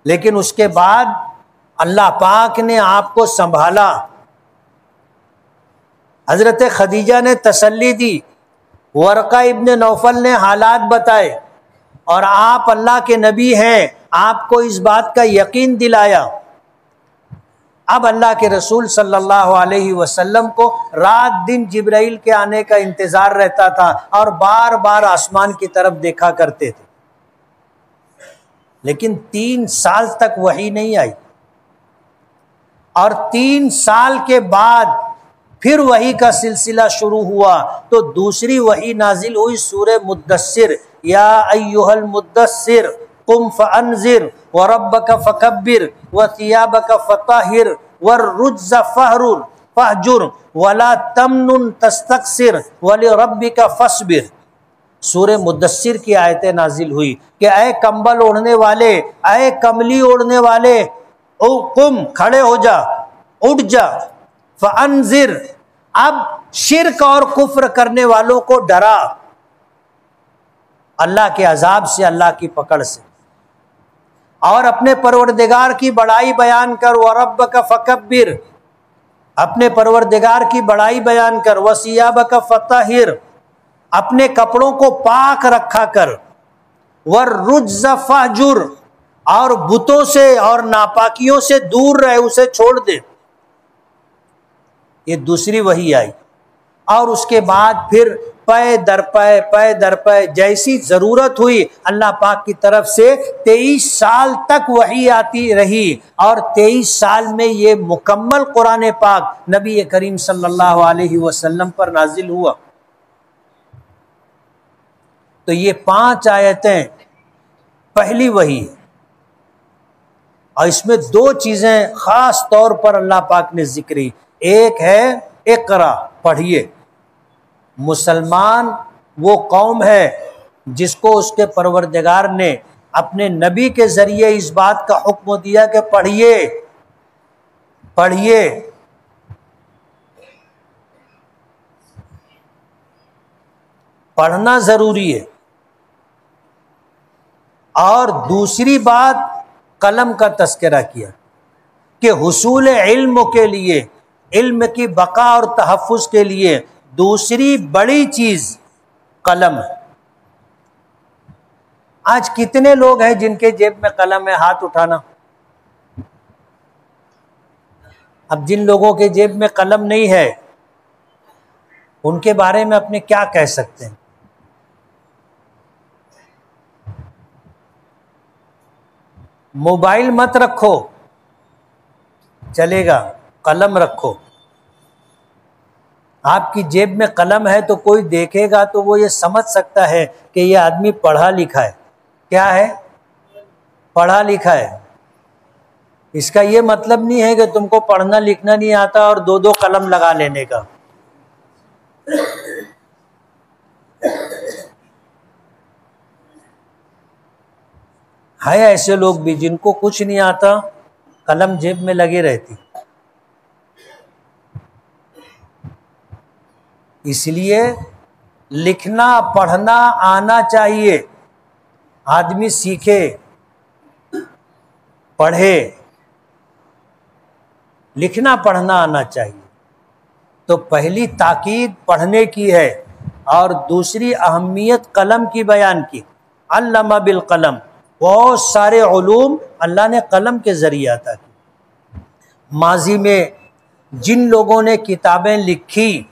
لیکن اس کے بعد اللہ پاک نے آپ کو سنبھالا۔ حضرت خدیجہ نے تسلی دی، ورقہ ابن نوفل نے حالات بتائے، اور آپ اللہ کے نبی ہیں، آپ کو اس بات کا یقین دلایا۔ اب اللہ کے رسول صلی اللہ علیہ وسلم کو رات دن جبرائیل کے آنے کا انتظار رہتا تھا اور بار بار آسمان کی طرف دیکھا کرتے تھے، لیکن 3 سال تک وحی نہیں آئی۔ اور 3 سال کے بعد پھر وحی کا سلسلہ شروع ہوا تو دوسری وحی نازل ہوئی سورہ مدثر، یا ایھا المدثر قم فانذر وربک فکبر وثیابک فطہر والرجز فاہجر ولا تمنن تستکثر ولربک فاصبر۔ سورہ مدثر کی آیتیں نازل ہوئی کہ اے کمبل اوڑھنے والے، اے کملی اوڑھنے والے، قم، کھڑے ہو جا، اٹھ جا، فانذر، اب شرک اور کفر کرنے والوں کو ڈرا اللہ کے عذاب سے، اللہ کی پکڑ سے، اور اپنے پروردگار کی بڑائی بیان کر، وَرَبَّكَ فَكَبِّرْ، اپنے پروردگار کی بڑائی بیان کر، وَثِيَابَكَ فَطَهِّرْ، اپنے کپڑوں کو پاک رکھا کر، وَالرُّجْزَ فَاهْجُرْ، اور بتوں سے اور ناپاکیوں سے دور رہے، اسے چھوڑ دے۔ یہ دوسری وحی آئی، اور اس کے بعد پھر پے در پے جیسی ضرورت ہوئی اللہ پاک کی طرف سے 23 سال تک وحی آتی رہی، اور 23 سال میں یہ مکمل قرآن پاک نبی کریم صلی اللہ علیہ وسلم پر نازل ہوا۔ تو یہ 5 آیتیں پہلی وحی ہے، اور اس میں 2 چیزیں خاص طور پر اللہ پاک نے ذکر کی۔ ایک ہے اقرا، پڑھیے، مسلمان وہ قوم ہے جس کو اس کے پروردگار نے اپنے نبی کے ذریعے اس بات کا حکم دیا کہ پڑھیے پڑھیے. پڑھنا ضروری ہے. اور دوسری بات قلم کا تذکرہ کیا کہ حصول علم کے لیے، علم کی بقا اور تحفظ کے لیے دوسری بڑی چیز قلم ہے. آج کتنے لوگ ہیں جن کے جیب میں قلم ہے؟ ہاتھ اٹھانا. اب جن لوگوں کے جیب میں قلم نہیں ہے ان کے بارے میں اپنے کیا کہہ سکتے ہیں؟ موبائل مت رکھو، چلے گا، قلم رکھو. آپ کی جیب میں قلم ہے تو کوئی دیکھے گا تو وہ یہ سمجھ سکتا ہے کہ یہ آدمی پڑھا لکھا ہے. کیا ہے؟ پڑھا لکھا ہے. اس کا یہ مطلب نہیں ہے کہ تم کو پڑھنا لکھنا نہیں آتا اور دو دو قلم لگا لینے کا. ہے ایسے لوگ بھی جن کو کچھ نہیں آتا، قلم جیب میں لگی رہتی. اس لیے لکھنا پڑھنا آنا چاہیے. آدمی سیکھے، پڑھے، لکھنا پڑھنا آنا چاہیے. تو پہلی تاکید پڑھنے کی ہے اور دوسری اہمیت قلم کی بیان کی. علم بالقلم، بہت سارے علوم اللہ نے قلم کے ذریعے عطا کی. ماضی میں جن لوگوں نے کتابیں لکھی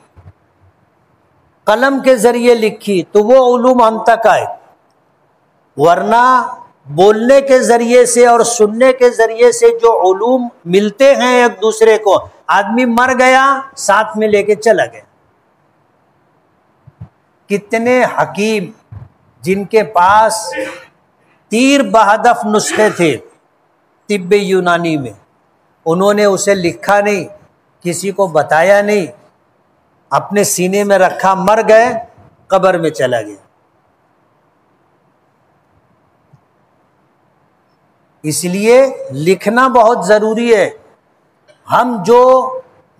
قلم کے ذریعے لکھی تو وہ علوم ہم تک آئے، ورنہ بولنے کے ذریعے سے اور سننے کے ذریعے سے جو علوم ملتے ہیں ایک دوسرے کو، آدمی مر گیا ساتھ میں لے کے چلا گیا. کتنے حکیم جن کے پاس تیر بہدف نسخے تھے طب یونانی میں، انہوں نے اسے لکھا نہیں، کسی کو بتایا نہیں، اپنے سینے میں رکھا، مر گئے، قبر میں چلا گیا. اس لیے لکھنا بہت ضروری ہے. ہم جو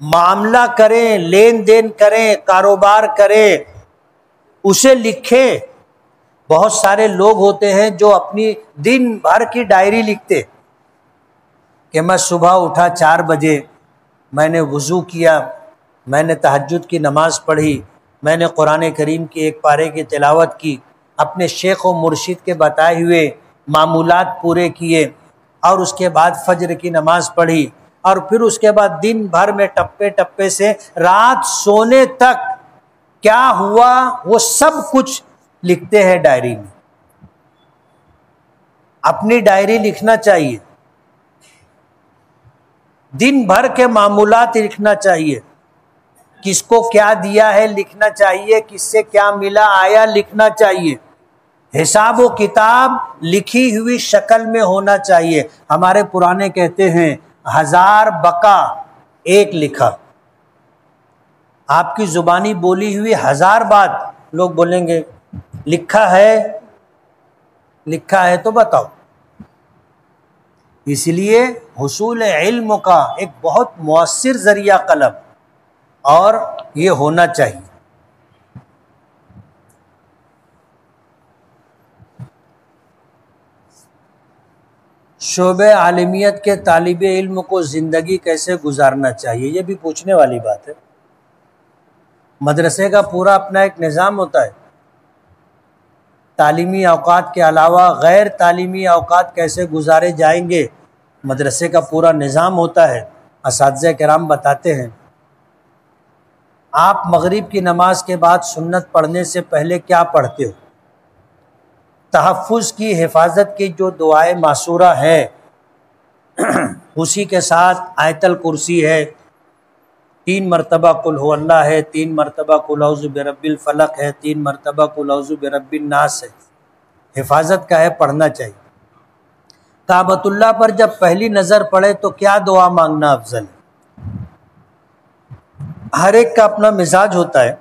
معاملہ کریں، لین دین کریں، کاروبار کریں، اسے لکھیں. بہت سارے لوگ ہوتے ہیں جو اپنی دن بھر کی ڈائری لکھتے کہ میں صبح اٹھا 4 بجے، میں نے وضو کیا، میں نے تہجد کی نماز پڑھی، میں نے قرآن کریم کی ایک پارے کی تلاوت کی، اپنے شیخ و مرشد کے بتائے ہوئے معمولات پورے کیے، اور اس کے بعد فجر کی نماز پڑھی، اور پھر اس کے بعد دن بھر میں ٹپے ٹپے سے رات سونے تک کیا ہوا وہ سب کچھ لکھتے ہیں ڈائری میں. اپنی ڈائری لکھنا چاہیے، دن بھر کے معمولات لکھنا چاہیے، کس کو کیا دیا ہے لکھنا چاہیے، کس سے کیا ملا آیا لکھنا چاہیے. حساب و کتاب لکھی ہوئی شکل میں ہونا چاہیے. ہمارے پرانے کہتے ہیں 1000 بقا 1 لکھا. آپ کی زبانی بولی ہوئی 1000 بات لوگ بولیں گے لکھا ہے تو بتاؤ. اس لیے حصول علم کا ایک بہت مؤثر ذریعہ قلم، اور یہ ہونا چاہیے. شعبہ عالمیت کے طالب علم کو زندگی کیسے گزارنا چاہیے، یہ بھی پوچھنے والی بات ہے. مدرسے کا پورا اپنا ایک نظام ہوتا ہے. تعلیمی اوقات کے علاوہ غیر تعلیمی اوقات کیسے گزارے جائیں گے، مدرسے کا پورا نظام ہوتا ہے. اساتذہ کرام بتاتے ہیں آپ مغرب کی نماز کے بعد سنت پڑھنے سے پہلے کیا پڑھتے ہو. تحفظ کی حفاظت کی جو دعائیں معصورہ ہے اسی کے ساتھ آیت الکرسی ہے، 3 مرتبہ قل هو اللہ ہے، 3 مرتبہ قل اعوذ برب الفلق ہے، 3 مرتبہ قل اعوذ برب الناس ہے. حفاظت کا ہے، پڑھنا چاہیے. کعبۃ اللہ پر جب پہلی نظر پڑے تو کیا دعا مانگنا افضل ہے؟ ہر ایک کا اپنا مزاج ہوتا ہے.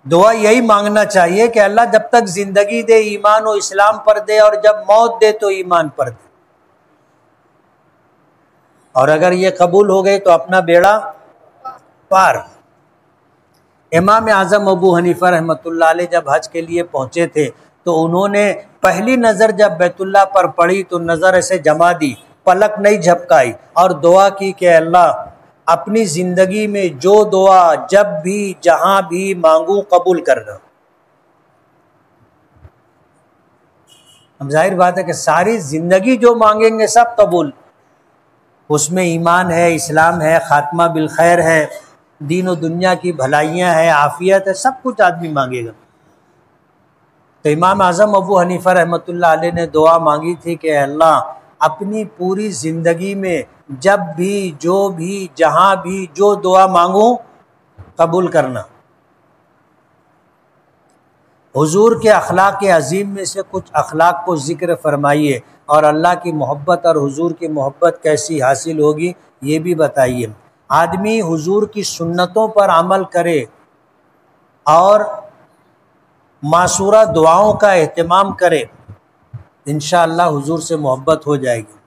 دعا یہی مانگنا چاہیے کہ اللہ جب تک زندگی دے ایمان و اسلام پر دے، اور جب موت دے تو ایمان پر دے، اور اگر یہ قبول ہو گئے تو اپنا بیڑا پار۔ امام اعظم ابو حنیفہ رحمۃ اللہ علیہ جب حج کے لیے پہنچے تھے تو انہوں نے پہلی نظر جب بیت اللہ پر پڑی تو نظر ایسے جما دی، پلک نہیں جھپکائی، اور دعا کی کہ اللہ اپنی زندگی میں جو دعا جب بھی جہاں بھی مانگوں قبول کرنا۔ اب ظاہر بات ہے کہ ساری زندگی جو مانگیں گے سب قبول، اس میں ایمان ہے، اسلام ہے، خاتمہ بالخیر ہے، دین و دنیا کی بھلائیاں ہیں، عافیت ہے، سب کچھ آدمی مانگے گا۔ تو امام اعظم ابو حنیفہ رحمۃ اللہ علیہ نے دعا مانگی تھی کہ اللہ اپنی پوری زندگی میں جب بھی جو بھی جہاں بھی جو دعا مانگوں قبول کرنا۔ حضور کے اخلاق عظیم میں سے کچھ اخلاق کو ذکر فرمائیے، اور اللہ کی محبت اور حضور کی محبت کیسی حاصل ہوگی یہ بھی بتائیے۔ آدمی حضور کی سنتوں پر عمل کرے اور معصورہ دعاؤں کا اہتمام کرے، انشاءاللہ حضور سے محبت ہو جائے گی۔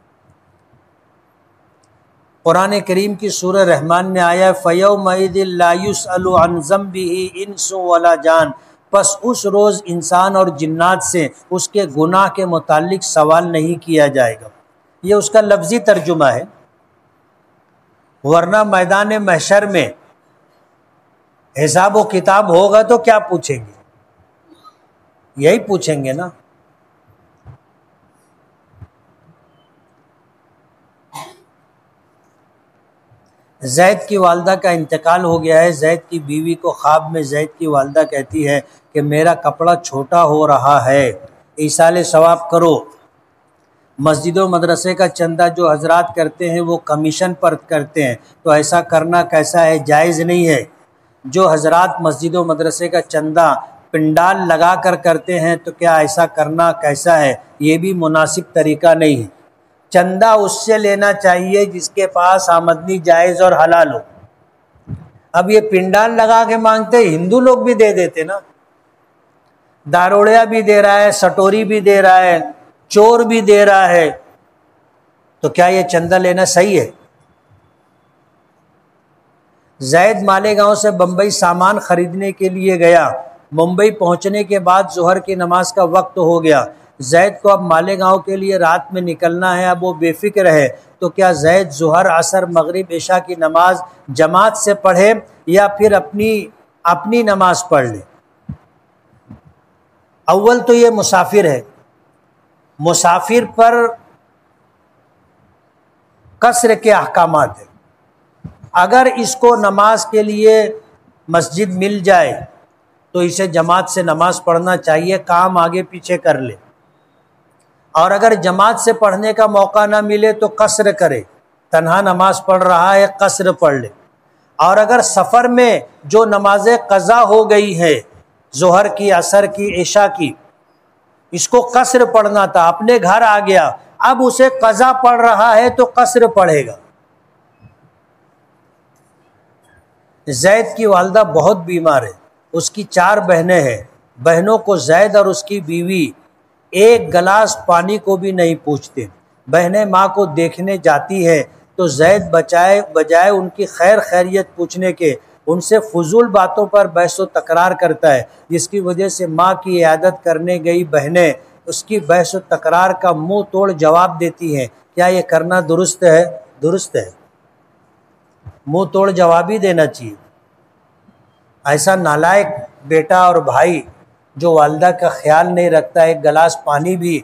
قرآن کریم کی سورہ رحمان میں آیا فَيَوْمَئِذٍ لَا يُسْأَلُ عَنْ ذَنبِهِ إِنسٌ وَلَا جَانٌ، پس اس روز انسان اور جنات سے اس کے گناہ کے متعلق سوال نہیں کیا جائے گا۔ یہ اس کا لفظی ترجمہ ہے، ورنہ میدان محشر میں حساب و کتاب ہوگا تو کیا پوچھیں گے؟ یہی پوچھیں گے نا۔ زید کی والدہ کا انتقال ہو گیا ہے۔ زید کی بیوی کو خواب میں زید کی والدہ کہتی ہے کہ میرا کپڑا چھوٹا ہو رہا ہے، ایصال ثواب کرو۔ مسجد و مدرسے کا چندہ جو حضرات کرتے ہیں وہ کمیشن پر کرتے ہیں، تو ایسا کرنا کیسا ہے؟ جائز نہیں ہے۔ جو حضرات مسجد و مدرسے کا چندہ پنڈال لگا کر کرتے ہیں تو کیا ایسا کرنا کیسا ہے؟ یہ بھی مناسب طریقہ نہیں ہے۔ چندہ اس سے لینا چاہیے جس کے پاس آمدنی جائز اور حلال ہو۔ اب یہ پنڈال لگا کے مانگتے، ہندو لوگ بھی دے دیتے نا، داروڑیا بھی دے رہا ہے، سٹوری بھی دے رہا ہے، چور بھی دے رہا ہے، تو کیا یہ چندہ لینا صحیح ہے؟ زید مالیگاؤں سے بمبئی سامان خریدنے کے لیے گیا۔ ممبئی پہنچنے کے بعد ظہر کی نماز کا وقت ہو گیا۔ زید کو اب مالیگاؤں کے لیے رات میں نکلنا ہے، اب وہ بے فکر ہے، تو کیا زید ظہر، عصر، مغرب، عشاء کی نماز جماعت سے پڑھے یا پھر اپنی نماز پڑھ لے؟ اول تو یہ مسافر ہے، مسافر پر قصر کے احکامات ہیں۔ اگر اس کو نماز کے لیے مسجد مل جائے تو اسے جماعت سے نماز پڑھنا چاہیے، کام آگے پیچھے کر لے، اور اگر جماعت سے پڑھنے کا موقع نہ ملے تو قصر کرے، تنہا نماز پڑھ رہا ہے قصر پڑھ لے۔ اور اگر سفر میں جو نمازیں قضا ہو گئی ہے، ظہر کی، عصر کی، عشاء کی، اس کو قصر پڑھنا تھا، اپنے گھر آ گیا، اب اسے قضا پڑھ رہا ہے تو قصر پڑھے گا۔ زید کی والدہ بہت بیمار ہے، اس کی 4 بہنیں ہیں، بہنوں کو زید اور اس کی بیوی ایک گلاس پانی کو بھی نہیں پوچھتے۔ بہنیں ماں کو دیکھنے جاتی ہے تو زید بجائے ان کی خیر خیریت پوچھنے کے ان سے فضول باتوں پر بحث و تکرار کرتا ہے، جس کی وجہ سے ماں کی عیادت کرنے گئی بہنیں اس کی بحث و تکرار کا منہ توڑ جواب دیتی ہیں۔ کیا یہ کرنا درست ہے؟ درست ہے، منہ توڑ جواب ہی دینا چاہیے۔ ایسا نالائق بیٹا اور بھائی جو والدہ کا خیال نہیں رکھتا، ایک گلاس پانی بھی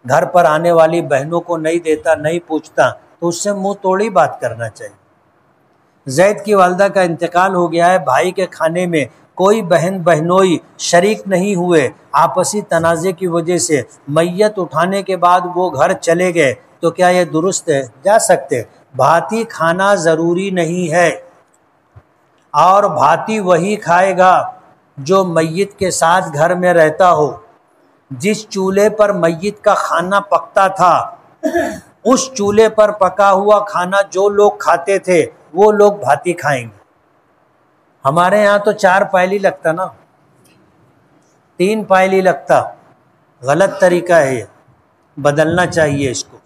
گھر پر آنے والی بہنوں کو نہیں دیتا، نہیں پوچھتا، تو اس سے منہ توڑی بات کرنا چاہیے۔ زید کی والدہ کا انتقال ہو گیا ہے، بھائی کے کھانے میں کوئی بہن بہنوئی شریک نہیں ہوئے، آپسی تنازع کی وجہ سے میت اٹھانے کے بعد وہ گھر چلے گئے، تو کیا یہ درست ہے؟ جا سکتے، بھاتی کھانا ضروری نہیں ہے، اور بھاتی وہی کھائے گا جو میت کے ساتھ گھر میں رہتا ہو۔ جس چولہے پر میت کا کھانا پکتا تھا اس چولہے پر پکا ہوا کھانا جو لوگ کھاتے تھے وہ لوگ بھاتی کھائیں گے۔ ہمارے یہاں تو 4 پیلی لگتا نا، 3 فائل ہی لگتا. غلط طریقہ ہے یہ، بدلنا چاہیے اس کو.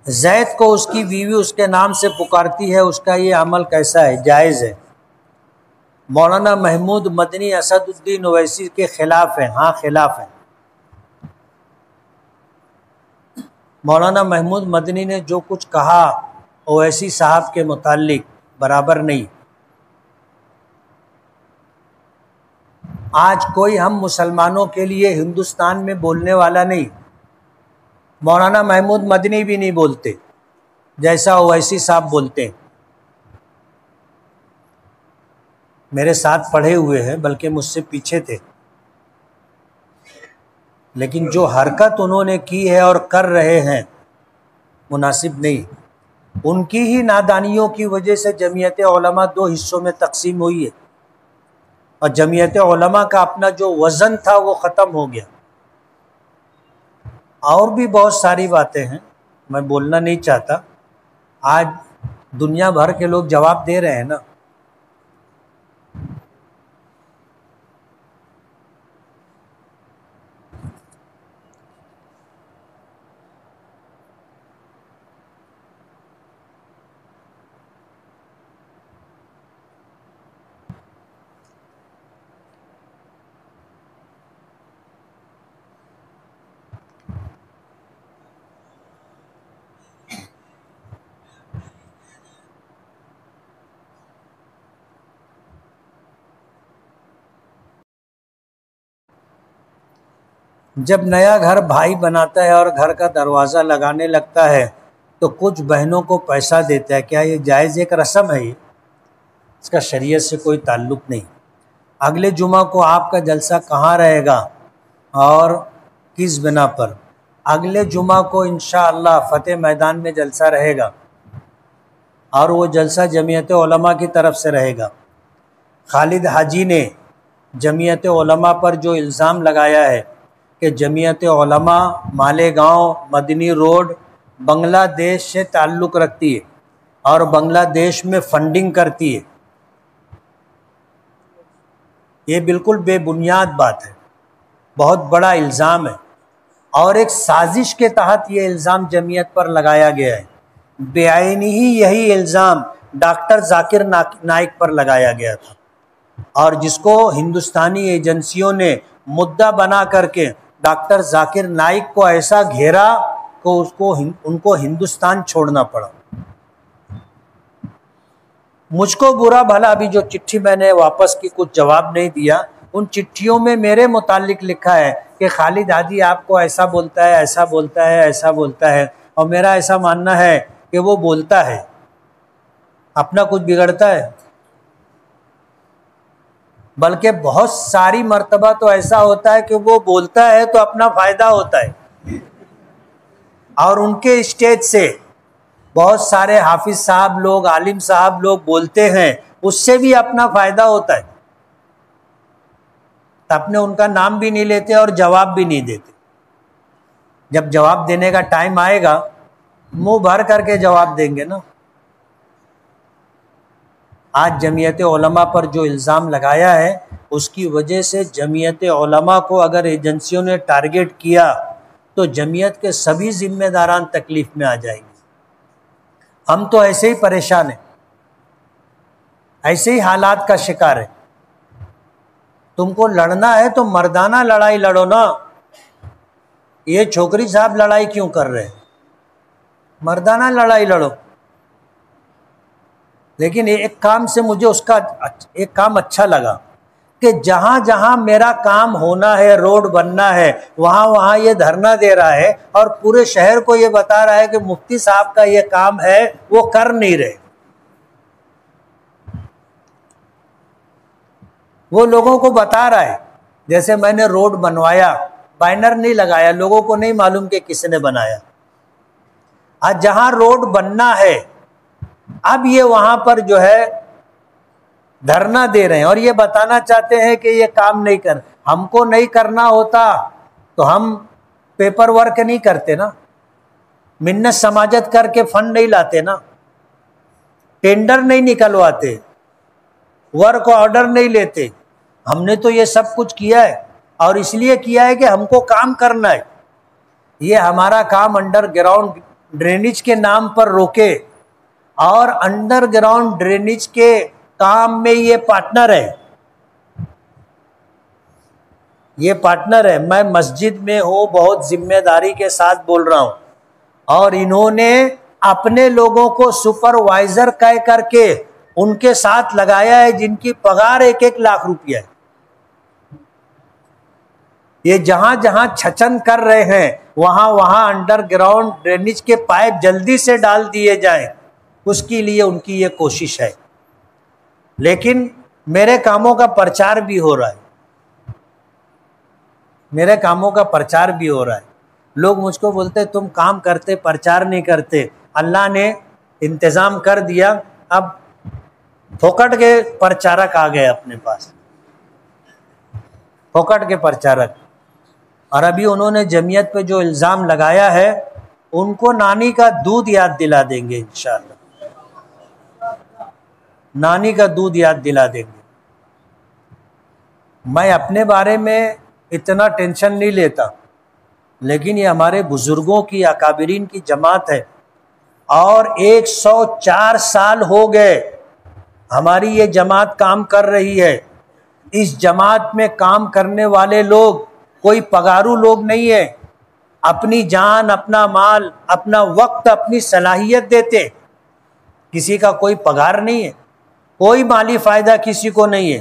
زید کو اس کی بیوی اس کے نام سے پکارتی ہے، اس کا یہ عمل کیسا ہے؟ جائز ہے. مولانا محمود مدنی اسد الدین اویسی کے خلاف ہیں. ہاں خلاف ہیں. مولانا محمود مدنی نے جو کچھ کہا اویسی صاحب کے متعلق برابر نہیں. آج کوئی ہم مسلمانوں کے لیے ہندوستان میں بولنے والا نہیں. مولانا محمود مدنی بھی نہیں بولتے جیسا اویسی صاحب بولتے ہیں. میرے ساتھ پڑھے ہوئے ہیں، بلکہ مجھ سے پیچھے تھے، لیکن جو حرکت انہوں نے کی ہے اور کر رہے ہیں مناسب نہیں. ان کی ہی نادانیوں کی وجہ سے جمعیت علماء 2 حصوں میں تقسیم ہوئی ہے، اور جمعیت علماء کا اپنا جو وزن تھا وہ ختم ہو گیا. اور بھی بہت ساری باتیں ہیں، میں بولنا نہیں چاہتا. آج دنیا بھر کے لوگ جواب دے رہے ہیں نا. جب نیا گھر بھائی بناتا ہے اور گھر کا دروازہ لگانے لگتا ہے تو کچھ بہنوں کو پیسہ دیتا ہے، کیا یہ جائز ایک رسم ہے؟ اس کا شریعت سے کوئی تعلق نہیں. اگلے جمعہ کو آپ کا جلسہ کہاں رہے گا اور کس بنا پر؟ اگلے جمعہ کو انشاءاللہ فتح میدان میں جلسہ رہے گا، اور وہ جلسہ جمعیت علماء کی طرف سے رہے گا. خالد حاجی نے جمعیت علماء پر جو الزام لگایا ہے کہ جمعیت علماء مالیگاؤں مدنی روڈ بنگلہ دیش سے تعلق رکھتی ہے اور بنگلہ دیش میں فنڈنگ کرتی ہے، یہ بالکل بے بنیاد بات ہے، بہت بڑا الزام ہے، اور ایک سازش کے تحت یہ الزام جمعیت پر لگایا گیا ہے. بعینی ہی یہی الزام ڈاکٹر ذاکر نائک پر لگایا گیا تھا، اور جس کو ہندوستانی ایجنسیوں نے مدعا بنا کر کے ڈاکٹر ذاکر نائک کو ایسا گھیرا کہ ان کو ہندوستان چھوڑنا پڑا. مجھ کو برا بھلا ابھی جو چٹھی میں نے واپس کی کچھ جواب نہیں دیا، ان چٹھیوں میں میرے متعلق لکھا ہے کہ خالد حاجی آپ کو ایسا بولتا ہے، ایسا بولتا ہے، ایسا بولتا ہے، اور میرا ایسا ماننا ہے کہ وہ بولتا ہے، اپنا کچھ بگڑتا ہے. بلکہ بہت ساری مرتبہ تو ایسا ہوتا ہے کہ وہ بولتا ہے تو اپنا فائدہ ہوتا ہے، اور ان کے اسٹیج سے بہت سارے حافظ صاحب لوگ، عالم صاحب لوگ بولتے ہیں، اس سے بھی اپنا فائدہ ہوتا ہے. اپنے ان کا نام بھی نہیں لیتے اور جواب بھی نہیں دیتے. جب جواب دینے کا ٹائم آئے گا منہ بھر کر کے جواب دیں گے نا. آج جمعیت علماء پر جو الزام لگایا ہے اس کی وجہ سے جمعیت علماء کو اگر ایجنسیوں نے ٹارگٹ کیا تو جمعیت کے سبھی ذمہ داران تکلیف میں آ جائیں گے. ہم تو ایسے ہی پریشان ہیں، ایسے ہی حالات کا شکار ہے. تم کو لڑنا ہے تو مردانہ لڑائی لڑو نا. یہ چھوکری صاحب لڑائی کیوں کر رہے ہیں؟ مردانہ لڑائی لڑو. لیکن ایک کام سے مجھے اس کا ایک کام اچھا لگا کہ جہاں جہاں میرا کام ہونا ہے، روڈ بننا ہے، وہاں وہاں یہ دھرنا دے رہا ہے اور پورے شہر کو یہ بتا رہا ہے کہ مفتی صاحب کا یہ کام ہے، وہ کر نہیں رہے. وہ لوگوں کو بتا رہا ہے. جیسے میں نے روڈ بنوایا، بینر نہیں لگایا، لوگوں کو نہیں معلوم کہ کس نے بنایا. آج جہاں روڈ بننا ہے اب یہ وہاں پر جو ہے دھرنا دے رہے ہیں اور یہ بتانا چاہتے ہیں کہ یہ کام نہیں کر. ہم کو نہیں کرنا ہوتا تو ہم پیپر ورک نہیں کرتے نا، منت سماجت کر کے فنڈ نہیں لاتے نا، ٹینڈر نہیں نکلواتے، ورک آرڈر نہیں لیتے. ہم نے تو یہ سب کچھ کیا ہے، اور اس لیے کیا ہے کہ ہم کو کام کرنا ہے. یہ ہمارا کام انڈر گراؤنڈ ڈرینیج کے نام پر روکے، اور انڈر گراؤنڈ ڈرینیج کے کام میں یہ پارٹنر ہے. یہ پارٹنر ہے. میں مسجد میں ہوں، بہت ذمہ داری کے ساتھ بول رہا ہوں، اور انہوں نے اپنے لوگوں کو سپروائزر کہہ کر کے ان کے ساتھ لگایا ہے جن کی پگار 1-1 لاکھ روپیہ ہے. یہ جہاں جہاں چھچن کر رہے ہیں وہاں وہاں انڈر گراؤنڈ ڈرینیج کے پائپ جلدی سے ڈال دیے جائیں، اس کے لیے ان کی یہ کوشش ہے. لیکن میرے کاموں کا پرچار بھی ہو رہا ہے، میرے کاموں کا پرچار بھی ہو رہا ہے. لوگ مجھ کو بولتے تم کام کرتے پرچار نہیں کرتے. اللہ نے انتظام کر دیا، اب پھوکٹ کے پرچارک آ گئے اپنے پاس، پھوکٹ کے پرچارک. اور ابھی انہوں نے جمعیت پہ جو الزام لگایا ہے ان کو نانی کا دودھ یاد دلا دیں گے انشاءاللہ، نانی کا دودھ یاد دلا دیں گے. میں اپنے بارے میں اتنا ٹینشن نہیں لیتا، لیکن یہ ہمارے بزرگوں کی اکابرین کی جماعت ہے، اور 104 سال ہو گئے ہماری یہ جماعت کام کر رہی ہے. اس جماعت میں کام کرنے والے لوگ کوئی پگارو لوگ نہیں ہیں، اپنی جان، اپنا مال، اپنا وقت، اپنی صلاحیت دیتے. کسی کا کوئی پگار نہیں ہے، کوئی مالی فائدہ کسی کو نہیں ہے.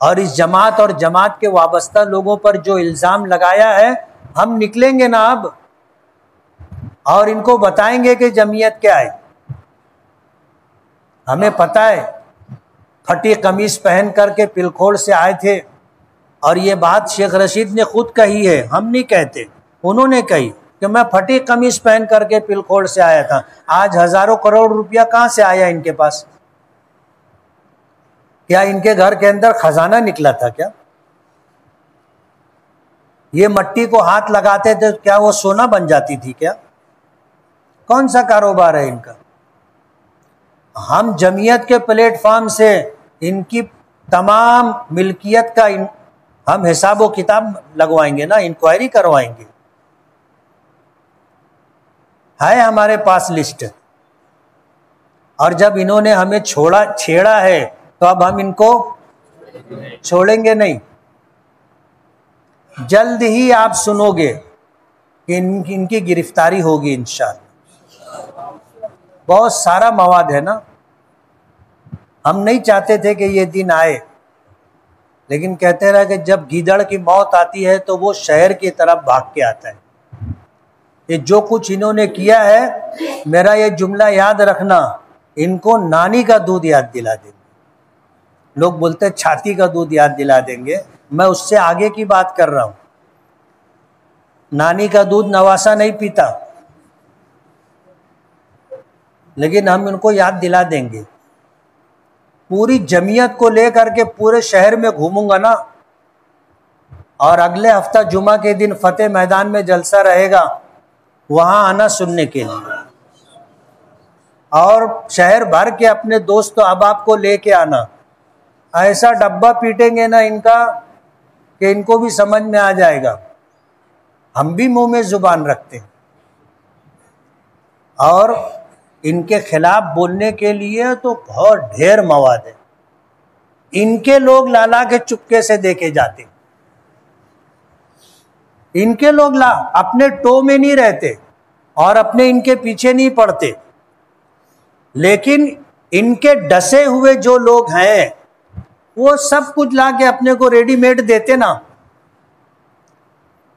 اور اس جماعت اور جماعت کے وابستہ لوگوں پر جو الزام لگایا ہے، ہم نکلیں گے نا اب، اور ان کو بتائیں گے کہ جمعیت کیا ہے. ہمیں پتہ ہے پھٹی قمیص پہن کر کے پلکھوڑ سے آئے تھے، اور یہ بات شیخ رشید نے خود کہی ہے، ہم نہیں کہتے، انہوں نے کہی کہ میں پھٹی قمیص پہن کر کے پلکھوڑ سے آیا تھا. آج ہزاروں کروڑ روپیہ کہاں سے آیا ان کے پاس؟ کیا ان کے گھر کے اندر خزانہ نکلا تھا کیا؟ یہ مٹی کو ہاتھ لگاتے تھے کیا وہ سونا بن جاتی تھی کیا؟ کون سا کاروبار ہے ان کا؟ ہم جمعیت کے پلیٹ فارم سے ان کی تمام ملکیت کا ہم حساب و کتاب لگوائیں گے نا، انکوائری کروائیں گے. ہے ہمارے پاس لسٹ. اور جب انہوں نے ہمیں چھیڑا ہے تو اب ہم ان کو چھوڑیں گے نہیں. جلد ہی آپ سنو گے کہ ان کی گرفتاری ہوگی انشاءاللہ. بہت سارا مواد ہے نا. ہم نہیں چاہتے تھے کہ یہ دن آئے، لیکن کہتے رہے کہ جب گیدڑ کی موت آتی ہے تو وہ شہر کی طرف بھاگ کے آتا ہے. یہ جو کچھ انہوں نے کیا ہے، میرا یہ جملہ یاد رکھنا، ان کو نانی کا دودھ یاد دلا دیں گے. لوگ بولتے چھاتی کا دودھ یاد دلا دیں گے، میں اس سے آگے کی بات کر رہا ہوں. نانی کا دودھ نواسا نہیں پیتا، لیکن ہم ان کو یاد دلا دیں گے. پوری جمعیت کو لے کر کے پورے شہر میں گھوموں گا نا، اور اگلے ہفتہ جمعہ کے دن فتح میدان میں جلسہ رہے گا، وہاں آنا سننے کے لیے، اور شہر بھر کے اپنے دوست و احباب کو لے کے آنا. ایسا ڈبہ پیٹیں گے نا ان کا کہ ان کو بھی سمجھ میں آ جائے گا ہم بھی منہ میں زبان رکھتے ہیں. اور ان کے خلاف بولنے کے لیے تو بہت ڈھیر مواد ہے. ان کے لوگ لالا کے چپکے سے دیکھے جاتے، ان کے لوگ اپنے ٹو میں نہیں رہتے اور اپنے ان کے پیچھے نہیں پڑتے، لیکن ان کے ڈسے ہوئے جو لوگ ہیں وہ سب کچھ لا کے اپنے کو ریڈی میڈ دیتے نا.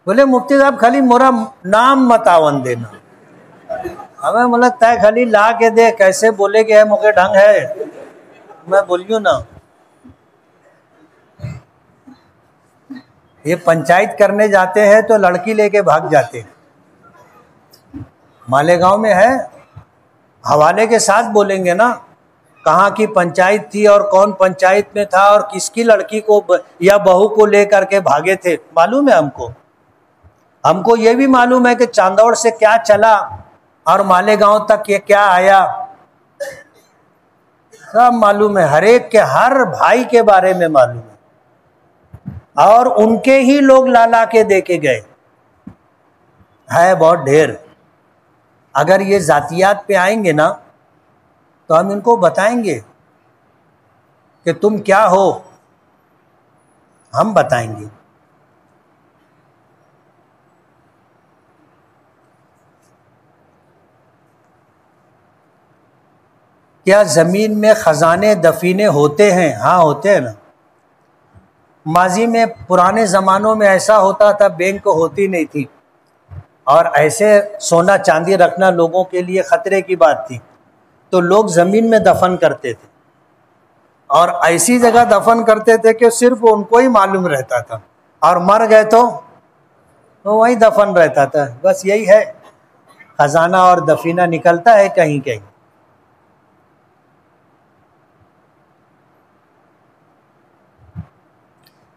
بولے مفتی صاحب خالی مورا نام متاون دینا، ہمیں بولا طے خالی لا کے دے، کیسے بولے کہ ہے موقع ڈھنگ ہے. میں بولیوں نا، یہ پنچایت کرنے جاتے ہیں تو لڑکی لے کے بھاگ جاتے ہیں. مالیگاؤں میں ہے، حوالے کے ساتھ بولیں گے نا کہاں کی پنچایت تھی اور کون پنچایت میں تھا اور کس کی لڑکی کو یا بہو کو لے کر کے بھاگے تھے. معلوم ہے ہم کو یہ بھی معلوم ہے کہ چاندوڑ سے کیا چلا اور مالیگاؤں تک یہ کیا آیا، سب معلوم ہے. ہر ایک کے، ہر بھائی کے بارے میں معلوم ہے. اور ان کے ہی لوگ لا کے دے کے گئے، ہے بہت ڈھیر۔ اگر یہ ذاتیات پہ آئیں گے نا تو ہم ان کو بتائیں گے کہ تم کیا ہو، ہم بتائیں گے۔ کیا زمین میں خزانے دفینے ہوتے ہیں؟ ہاں ہوتے ہیں نا۔ ماضی میں پرانے زمانوں میں ایسا ہوتا تھا، بینک ہوتی نہیں تھی اور ایسے سونا چاندی رکھنا لوگوں کے لیے خطرے کی بات تھی، تو لوگ زمین میں دفن کرتے تھے اور ایسی جگہ دفن کرتے تھے کہ صرف ان کو ہی معلوم رہتا تھا، اور مر گئے تو وہی دفن رہتا تھا۔ بس یہی ہے، خزانہ اور دفینہ نکلتا ہے کہیں کہیں۔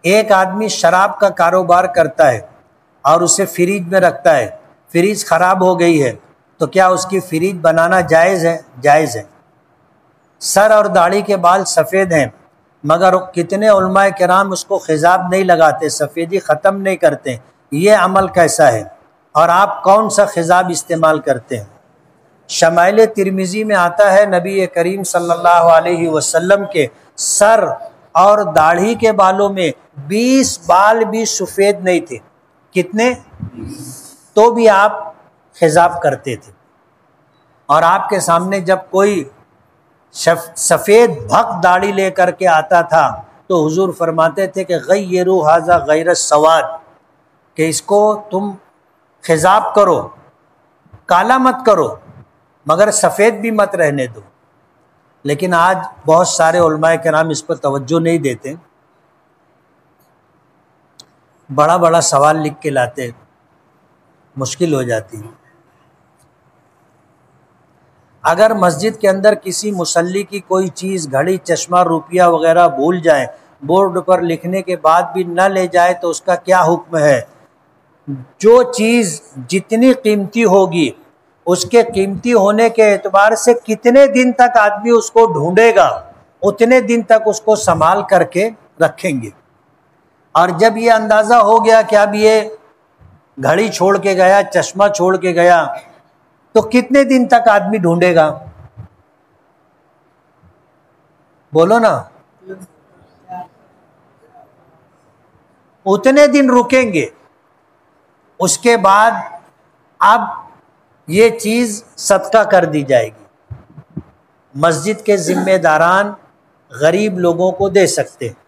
ایک آدمی شراب کا کاروبار کرتا ہے اور اسے فریج میں رکھتا ہے، فریج خراب ہو گئی ہے تو کیا اس کی فریج بنانا جائز ہے؟ جائز ہے۔ سر اور داڑھی کے بال سفید ہیں مگر کتنے علماء کرام اس کو خضاب نہیں لگاتے، سفیدی ختم نہیں کرتے، یہ عمل کیسا ہے؟ اور آپ کون سا خضاب استعمال کرتے ہیں؟ شمائل ترمذی میں آتا ہے نبی کریم صلی اللہ علیہ وسلم کے سر اور داڑھی کے بالوں میں 20 بال بھی سفید نہیں تھے۔ کتنے؟ تو بھی آپ خضاب کرتے تھے۔ اور آپ کے سامنے جب کوئی سفید بھک داڑھی لے کر کے آتا تھا تو حضور فرماتے تھے کہ غیروا ھذا غیر السواد، کہ اس کو تم خضاب کرو، کالا مت کرو مگر سفید بھی مت رہنے دو۔ لیکن آج بہت سارے علماء کرام اس پر توجہ نہیں دیتے، بڑا بڑا سوال لکھ کے لاتے، مشکل ہو جاتی ہے۔ اگر مسجد کے اندر کسی مصلی کی کوئی چیز، گھڑی، چشمہ، روپیہ وغیرہ بھول جائے، بورڈ پر لکھنے کے بعد بھی نہ لے جائے تو اس کا کیا حکم ہے؟ جو چیز جتنی قیمتی ہوگی اس کے قیمتی ہونے کے اعتبار سے کتنے دن تک آدمی اس کو ڈھونڈے گا، اتنے دن تک اس کو سنبھال کر کے رکھیں گے۔ اور جب یہ اندازہ ہو گیا کہ اب یہ گھڑی چھوڑ کے گیا، چشمہ چھوڑ کے گیا، تو کتنے دن تک آدمی ڈھونڈے گا؟ بولو نا۔ اتنے دن رکیں گے، اس کے بعد اب یہ چیز صدقہ کر دی جائے گی، مسجد کے ذمہ داران غریب لوگوں کو دے سکتے ہیں۔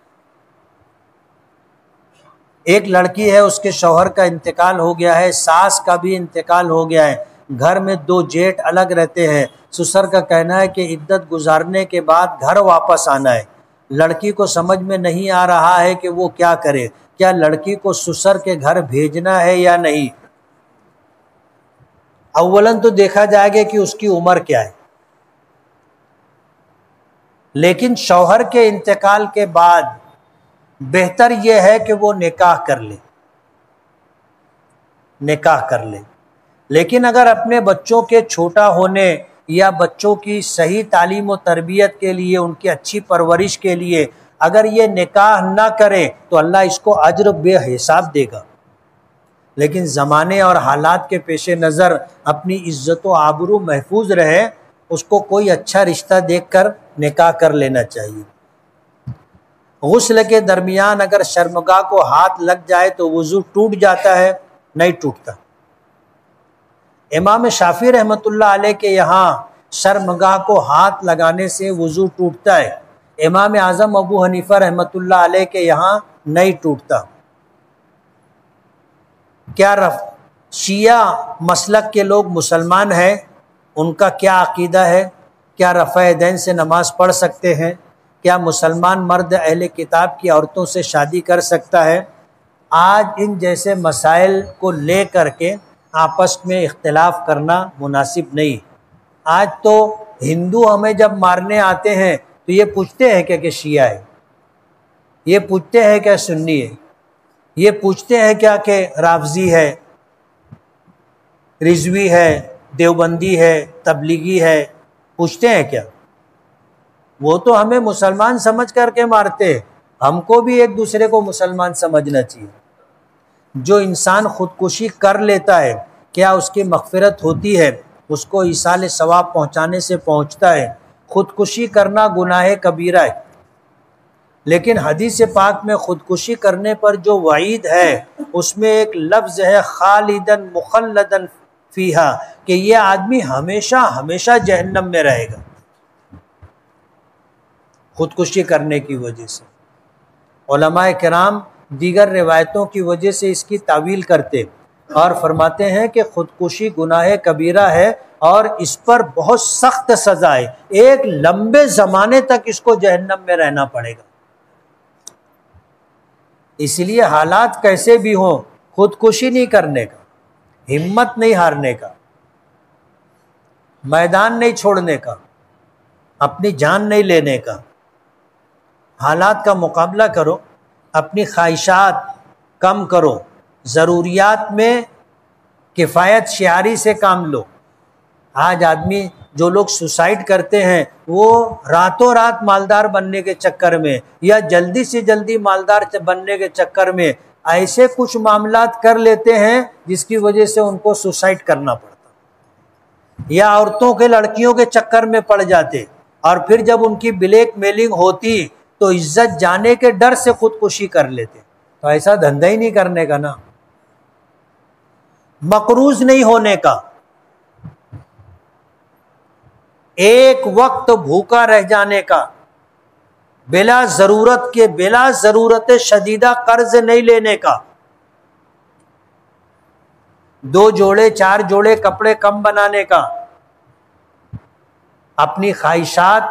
ایک لڑکی ہے، اس کے شوہر کا انتقال ہو گیا ہے، ساس کا بھی انتقال ہو گیا ہے، گھر میں 2 جیٹ الگ رہتے ہیں، سسر کا کہنا ہے کہ عدت گزارنے کے بعد گھر واپس آنا ہے۔ لڑکی کو سمجھ میں نہیں آ رہا ہے کہ وہ کیا کرے، کیا لڑکی کو سسر کے گھر بھیجنا ہے یا نہیں؟ اولاً تو دیکھا جائے گا کہ اس کی عمر کیا ہے، لیکن شوہر کے انتقال کے بعد بہتر یہ ہے کہ وہ نکاح کر لے، نکاح کر لے۔ لیکن اگر اپنے بچوں کے چھوٹا ہونے یا بچوں کی صحیح تعلیم و تربیت کے لیے، ان کی اچھی پرورش کے لیے اگر یہ نکاح نہ کرے تو اللہ اس کو اجر بے حساب دے گا۔ لیکن زمانے اور حالات کے پیش نظر اپنی عزت و آبرو محفوظ رہے، اس کو کوئی اچھا رشتہ دیکھ کر نکاح کر لینا چاہیے۔ غسل کے درمیان اگر شرمگاہ کو ہاتھ لگ جائے تو وضو ٹوٹ جاتا ہے؟ نہیں ٹوٹتا۔ امام شافعی رحمۃ اللہ علیہ کے یہاں شرمگاہ کو ہاتھ لگانے سے وضو ٹوٹتا ہے، امام اعظم ابو حنیفہ رحمۃ اللہ علیہ کے یہاں نہیں ٹوٹتا۔ کیا شیعہ مسلک کے لوگ مسلمان ہیں؟ ان کا کیا عقیدہ ہے؟ کیا رفع یدین سے نماز پڑھ سکتے ہیں؟ کیا مسلمان مرد اہل کتاب کی عورتوں سے شادی کر سکتا ہے؟ آج ان جیسے مسائل کو لے کر کے آپس میں اختلاف کرنا مناسب نہیں۔ آج تو ہندو ہمیں جب مارنے آتے ہیں تو یہ پوچھتے ہیں کہ شیعہ ہے، یہ پوچھتے ہیں کہ سنی ہے، یہ پوچھتے ہیں کیا کہ رافضی ہے، رضوی ہے، دیوبندی ہے، تبلیغی ہے، پوچھتے ہیں کیا؟ وہ تو ہمیں مسلمان سمجھ کر کے مارتے ہیں، ہم کو بھی ایک دوسرے کو مسلمان سمجھنا چاہیے۔ جو انسان خودکشی کر لیتا ہے کیا اس کی مغفرت ہوتی ہے؟ اس کو ایصال ثواب پہنچانے سے پہنچتا ہے۔ خودکشی کرنا گناہ کبیرہ ہے، لیکن حدیث پاک میں خودکشی کرنے پر جو وعید ہے اس میں ایک لفظ ہے خالدن مخلدن فیہا، کہ یہ آدمی ہمیشہ ہمیشہ جہنم میں رہے گا خودکشی کرنے کی وجہ سے۔ علماء کرام دیگر روایتوں کی وجہ سے اس کی تعویل کرتے اور فرماتے ہیں کہ خودکشی گناہ کبیرہ ہے اور اس پر بہت سخت سزا ہے، ایک لمبے زمانے تک اس کو جہنم میں رہنا پڑے گا۔ اس لیے حالات کیسے بھی ہوں خودکشی نہیں کرنے کا، ہمت نہیں ہارنے کا، میدان نہیں چھوڑنے کا، اپنی جان نہیں لینے کا۔ حالات کا مقابلہ کرو، اپنی خواہشات کم کرو، ضروریات میں کفایت شعاری سے کام لو۔ آج آدمی جو لوگ سوسائڈ کرتے ہیں وہ راتوں رات مالدار بننے کے چکر میں یا جلدی سے جلدی مالدار بننے کے چکر میں ایسے کچھ معاملات کر لیتے ہیں جس کی وجہ سے ان کو سوسائڈ کرنا پڑتا، یا عورتوں کے لڑکیوں کے چکر میں پڑ جاتے، اور پھر جب ان کی بلیک میلنگ ہوتی تو عزت جانے کے ڈر سے خودکشی کر لیتے۔ تو ایسا دھندا ہی نہیں کرنے کا نا، مقروض نہیں ہونے کا، ایک وقت بھوکا رہ جانے کا، بلا ضرورت شدیدہ قرض نہیں لینے کا، 2 جوڑے 4 جوڑے کپڑے کم بنانے کا، اپنی خواہشات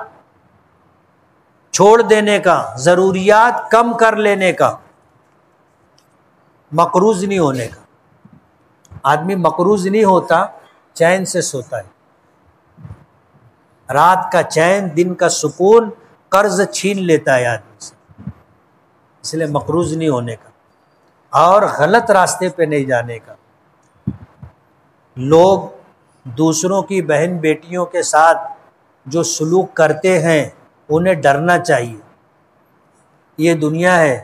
چھوڑ دینے کا، ضروریات کم کر لینے کا، مقروض نہیں ہونے کا۔ آدمی مقروض نہیں ہوتا، چین سے سوتا ہے، رات کا چین دن کا سکون قرض چھین لیتا ہے آدمی سے، اس لیے مقروض نہیں ہونے کا اور غلط راستے پہ نہیں جانے کا۔ لوگ دوسروں کی بہن بیٹیوں کے ساتھ جو سلوک کرتے ہیں انہیں ڈرنا چاہیے۔ یہ دنیا ہے،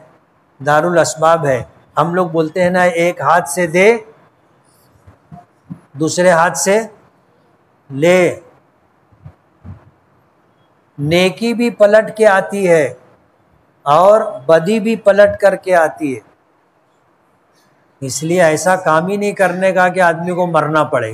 دارالاسباب ہے، ہم لوگ بولتے ہیں نا ایک ہاتھ سے دے دوسرے ہاتھ سے لے، نیکی بھی پلٹ کے آتی ہے اور بدی بھی پلٹ کر کے آتی ہے، اس لیے ایسا کام ہی نہیں کرنے کا کہ آدمی کو مرنا پڑے۔